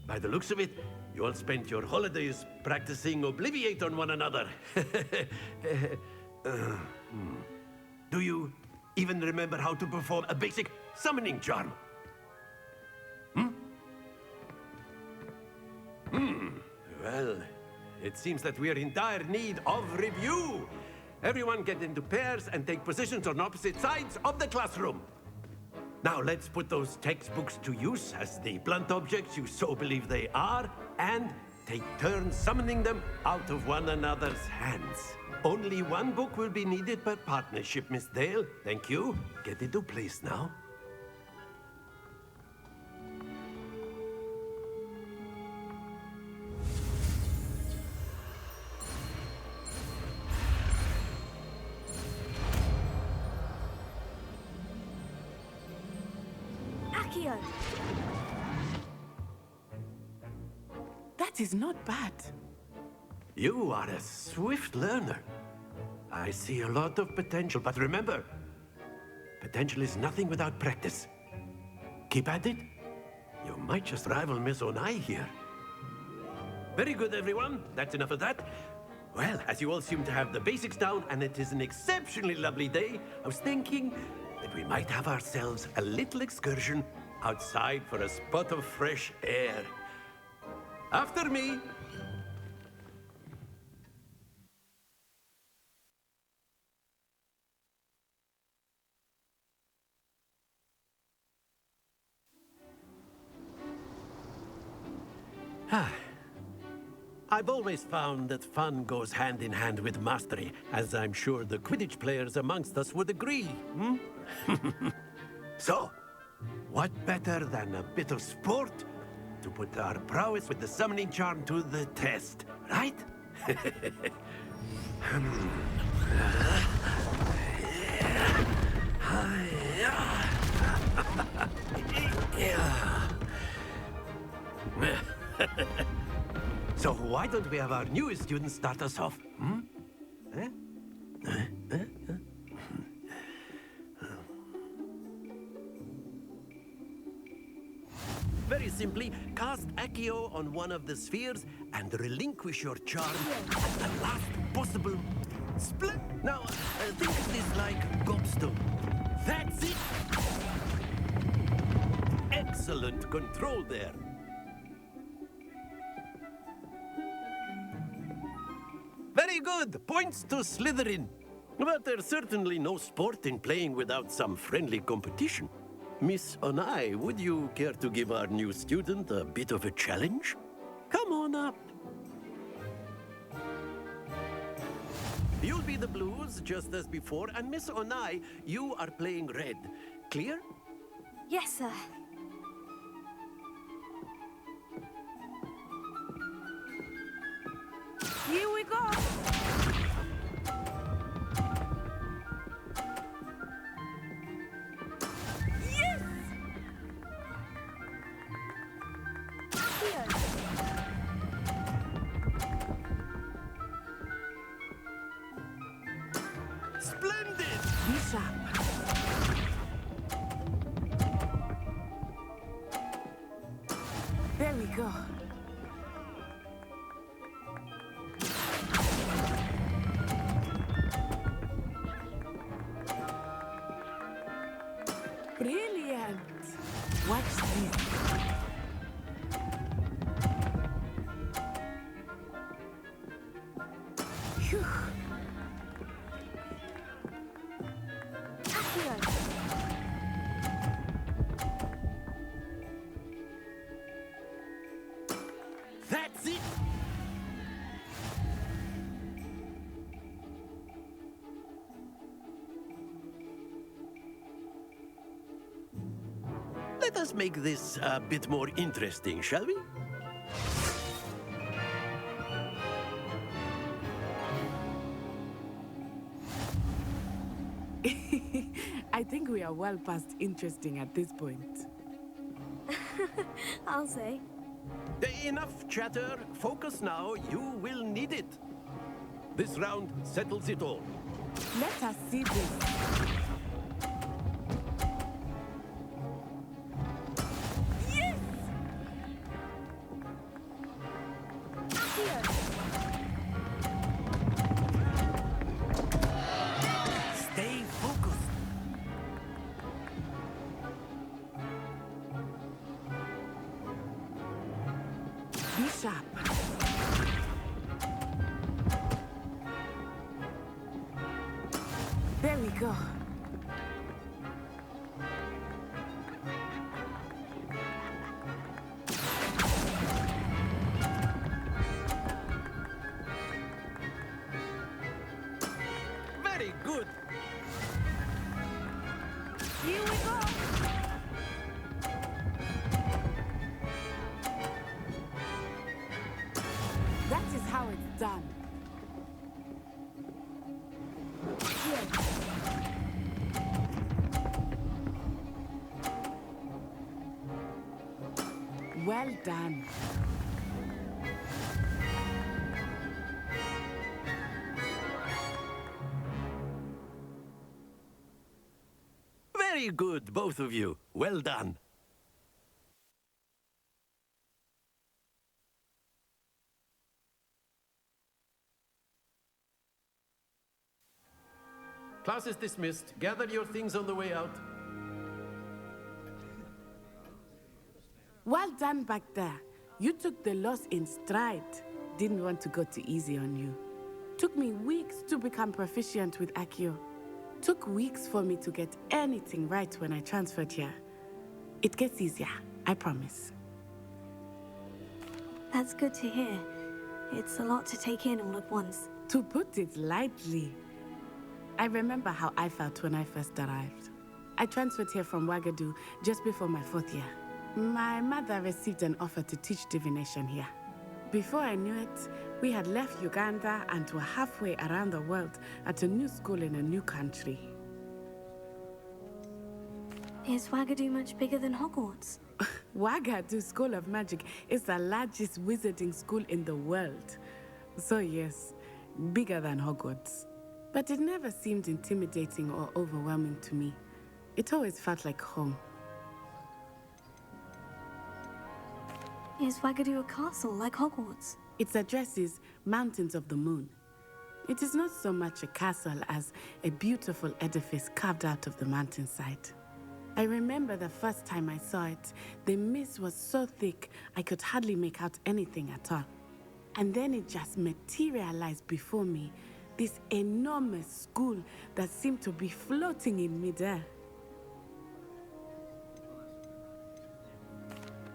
By the looks of it, you all spent your holidays practicing Obliviate on one another. Do you even remember how to perform a basic summoning charm? Well, it seems that we are in dire need of review. Everyone get into pairs and take positions on opposite sides of the classroom. Now let's put those textbooks to use as the blunt objects you so believe they are, and take turns summoning them out of one another's hands. Only one book will be needed per partnership, Miss Dale. Thank you. Get into place now. That is not bad. You are a swift learner. I see a lot of potential, but remember, potential is nothing without practice. Keep at it. You might just rival Miss Onai here. Very good, everyone. That's enough of that. Well, as you all seem to have the basics down, and it is an exceptionally lovely day, I was thinking that we might have ourselves a little excursion outside for a spot of fresh air. After me. I've always found that fun goes hand in hand with mastery, as I'm sure the Quidditch players amongst us would agree. So, what better than a bit of sport to put our prowess with the summoning charm to the test, right? So why don't we have our newest student start us off? Very simply, cast Accio on one of the spheres and relinquish your charm at the last possible split. Now, think of this like gobstone. That's it! Excellent control there. Very good. Points to Slytherin. But there's certainly no sport in playing without some friendly competition. Miss Onai, would you care to give our new student a bit of a challenge? Come on up. You'll be the blues, just as before, and Miss Onai, you are playing red. Clear? Yes, sir. Here we go. Yes! Splendid! Be sharp. There we go. Brilliant! Watch this. Phew. That's it! Let us make this a bit more interesting, shall we? I think we are well past interesting at this point. I'll say. Enough chatter. Focus now. You will need it. This round settles it all. Let us see this. Yes! Here. Stay focused. Be sharp. There we go. Very good. Here we go. That is how it's done. Well done. Very good, both of you. Well done. Class is dismissed. Gather your things on the way out. Well done back there. You took the loss in stride. Didn't want to go too easy on you. Took me weeks to become proficient with Accio. Took weeks for me to get anything right when I transferred here. It gets easier, I promise. That's good to hear. It's a lot to take in all at once. To put it lightly, I remember how I felt when I first arrived. I transferred here from Wagadu just before my 4th year. My mother received an offer to teach divination here. Before I knew it, we had left Uganda and were halfway around the world at a new school in a new country. Is Wagadu much bigger than Hogwarts? Wagadu School of Magic is the largest wizarding school in the world. So yes, bigger than Hogwarts. But it never seemed intimidating or overwhelming to me. It always felt like home. Is Wagadu a castle like Hogwarts? Its address is Mountains of the Moon. It is not so much a castle as a beautiful edifice carved out of the mountainside. I remember the first time I saw it, the mist was so thick I could hardly make out anything at all. And then it just materialized before me, this enormous school that seemed to be floating in midair.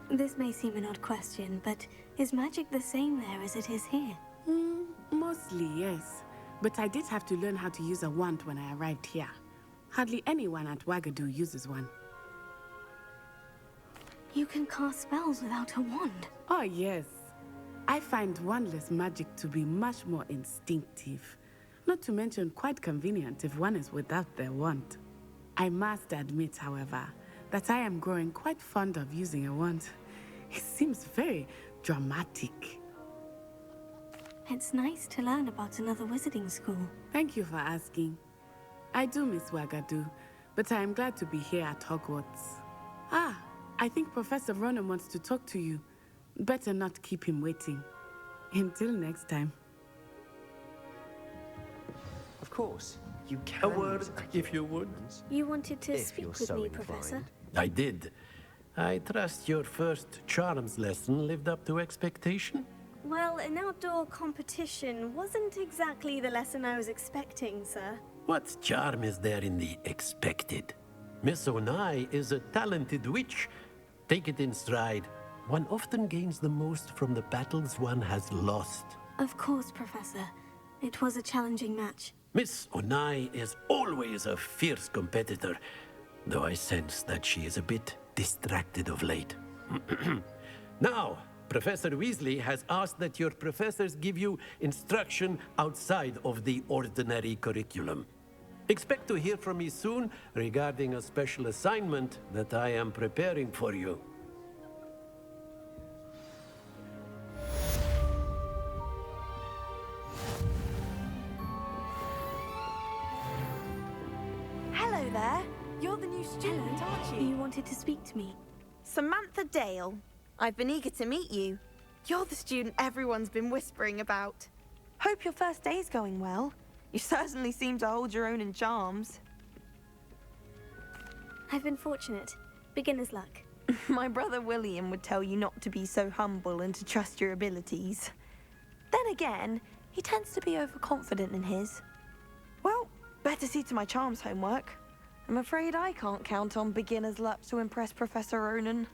This may seem an odd question, but is magic the same there as it is here? Mostly, yes. But I did have to learn how to use a wand when I arrived here. Hardly anyone at Wagadu uses one. You can cast spells without a wand? Oh, yes. I find wandless magic to be much more instinctive. Not to mention quite convenient if one is without their wand. I must admit, however, that I am growing quite fond of using a wand. It seems very dramatic. It's nice to learn about another wizarding school. Thank you for asking. I do miss Wagadu, but I am glad to be here at Hogwarts. Ah, I think Professor Ronan wants to talk to you. Better not keep him waiting. Until next time. Of course, you can. A word, if you would. You wanted to If speak you're with so me, inclined. Professor? I did. I trust your first charms lesson lived up to expectation? Well, an outdoor competition wasn't exactly the lesson I was expecting, sir. What charm is there in the expected? Miss Onai is a talented witch. Take it in stride. One often gains the most from the battles one has lost. Of course, Professor. It was a challenging match. Miss Onai is always a fierce competitor, though I sense that she is a bit distracted of late. Now, Professor Weasley has asked that your professors give you instruction outside of the ordinary curriculum. Expect to hear from me soon regarding a special assignment that I am preparing for you. Hello there. You're the new student, aren't you? You wanted to speak to me. Samantha Dale. I've been eager to meet you. You're the student everyone's been whispering about. Hope your first day's going well. You certainly seem to hold your own in charms. I've been fortunate. Beginner's luck. My brother William would tell you not to be so humble and to trust your abilities. Then again, he tends to be overconfident in his. Well, better see to my charms homework. I'm afraid I can't count on beginner's luck to impress Professor Ronan.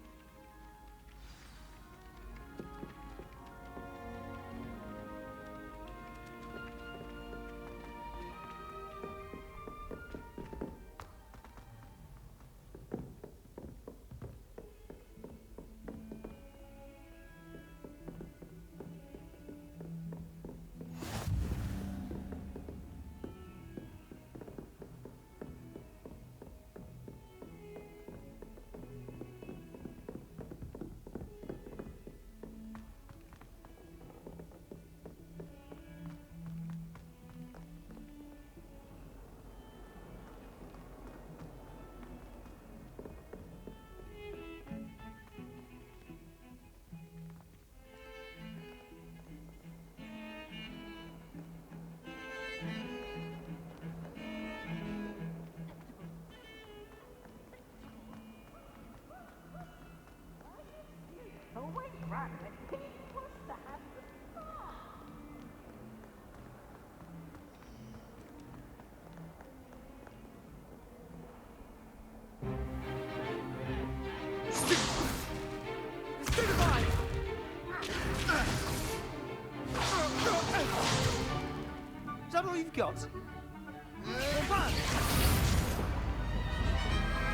Is that all you've got?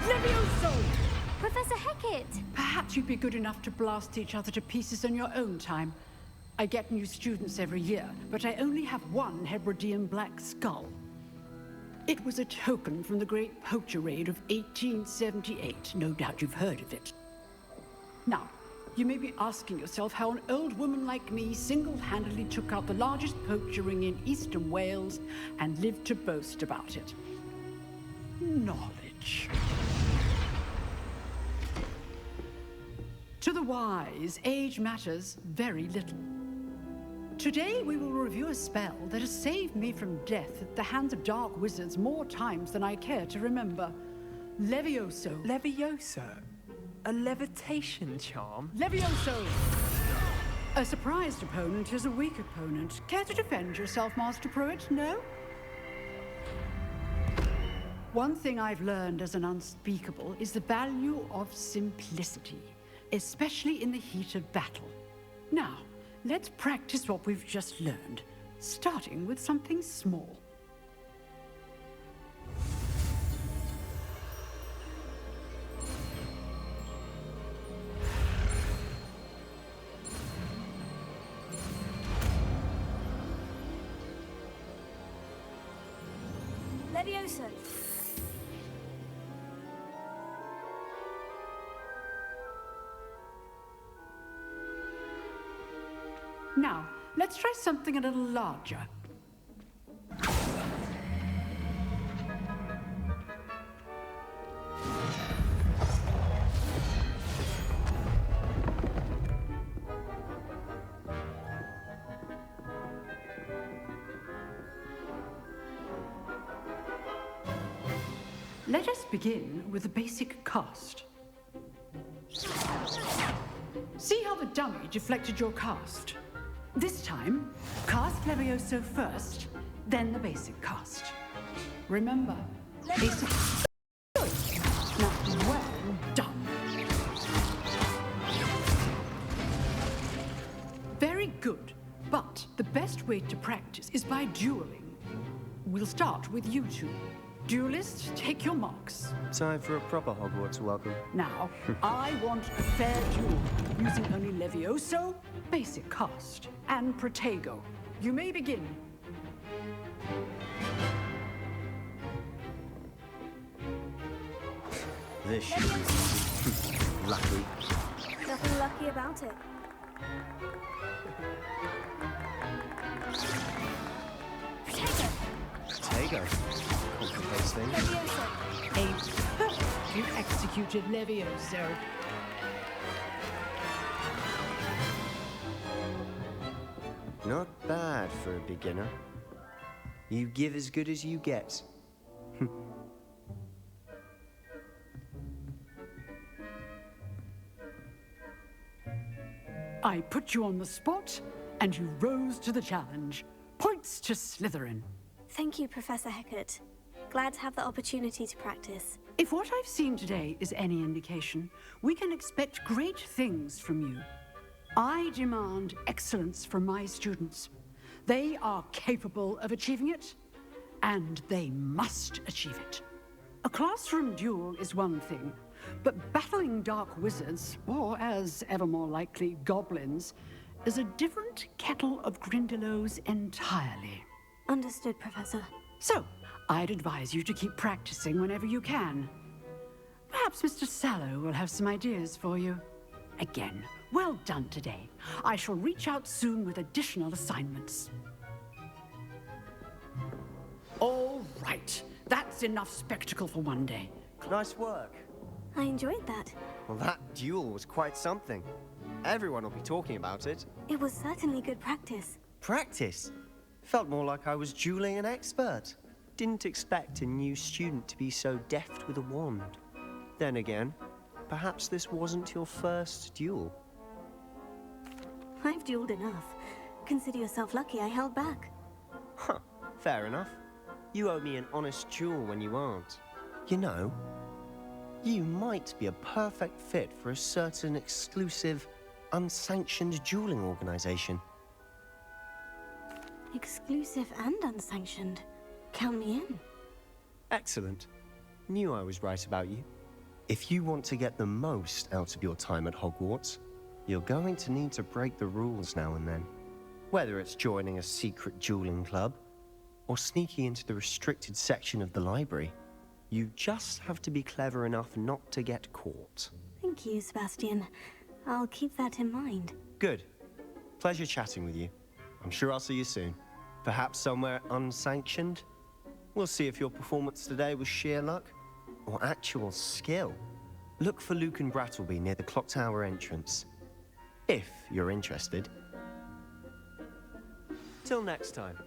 Levioso! Professor Hecat! Perhaps you'd be good enough to blast each other to pieces in your own time. I get new students every year, but I only have one Hebridean black skull. It was a token from the Great Poacher Raid of 1878. No doubt you've heard of it. Now, you may be asking yourself how an old woman like me single-handedly took out the largest poacher ring in eastern Wales and lived to boast about it. Knowledge. To the wise, age matters very little. Today we will review a spell that has saved me from death at the hands of dark wizards more times than I care to remember. Levioso. Levioso? A levitation charm? Levioso! A surprised opponent is a weak opponent. Care to defend yourself, Master Pruitt? No? One thing I've learned as an unspeakable is the value of simplicity, especially in the heat of battle. Now, let's practice what we've just learned, starting with something small. Levioso. Now, let's try something a little larger. Let us begin with the basic cast. See how the dummy deflected your cast? This time, cast Levioso first, then the basic cast. Remember, basic. Good. Now, well done. Very good, but the best way to practice is by dueling. We'll start with you two. Duelists, take your marks. Time for a proper Hogwarts welcome. Now, I want a fair duel, using only Levioso, basic cast, and Protego. You may begin. This should be easy. Lucky. Nothing lucky about it. Protego. Complicates things. Levioso. A perfectly executed Levioso. Not bad for a beginner. You give as good as you get. I put you on the spot, and you rose to the challenge. Points to Slytherin. Thank you, Professor Hecat. Glad to have the opportunity to practice. If what I've seen today is any indication, we can expect great things from you. I demand excellence from my students. They are capable of achieving it, and they must achieve it. A classroom duel is one thing, but battling dark wizards, or as ever more likely, goblins, is a different kettle of Grindylows entirely. Understood, Professor. So, I'd advise you to keep practicing whenever you can. Perhaps Mr. Sallow will have some ideas for you. Again, well done today. I shall reach out soon with additional assignments. All right, that's enough spectacle for one day. Nice work. I enjoyed that. Well, that duel was quite something. Everyone will be talking about it. It was certainly good practice. Practice? Felt more like I was dueling an expert. Didn't expect a new student to be so deft with a wand. Then again, perhaps this wasn't your first duel. I've dueled enough. Consider yourself lucky I held back. Huh, fair enough. You owe me an honest duel when you aren't. You know, you might be a perfect fit for a certain exclusive, unsanctioned dueling organization. Exclusive and unsanctioned. Count me in. Excellent. Knew I was right about you. If you want to get the most out of your time at Hogwarts, you're going to need to break the rules now and then. Whether it's joining a secret dueling club, or sneaking into the restricted section of the library, you just have to be clever enough not to get caught. Thank you, Sebastian. I'll keep that in mind. Good. Pleasure chatting with you. I'm sure I'll see you soon. Perhaps somewhere unsanctioned? We'll see if your performance today was sheer luck or actual skill. Look for Luke and Brattleby near the clock tower entrance, if you're interested. Till next time.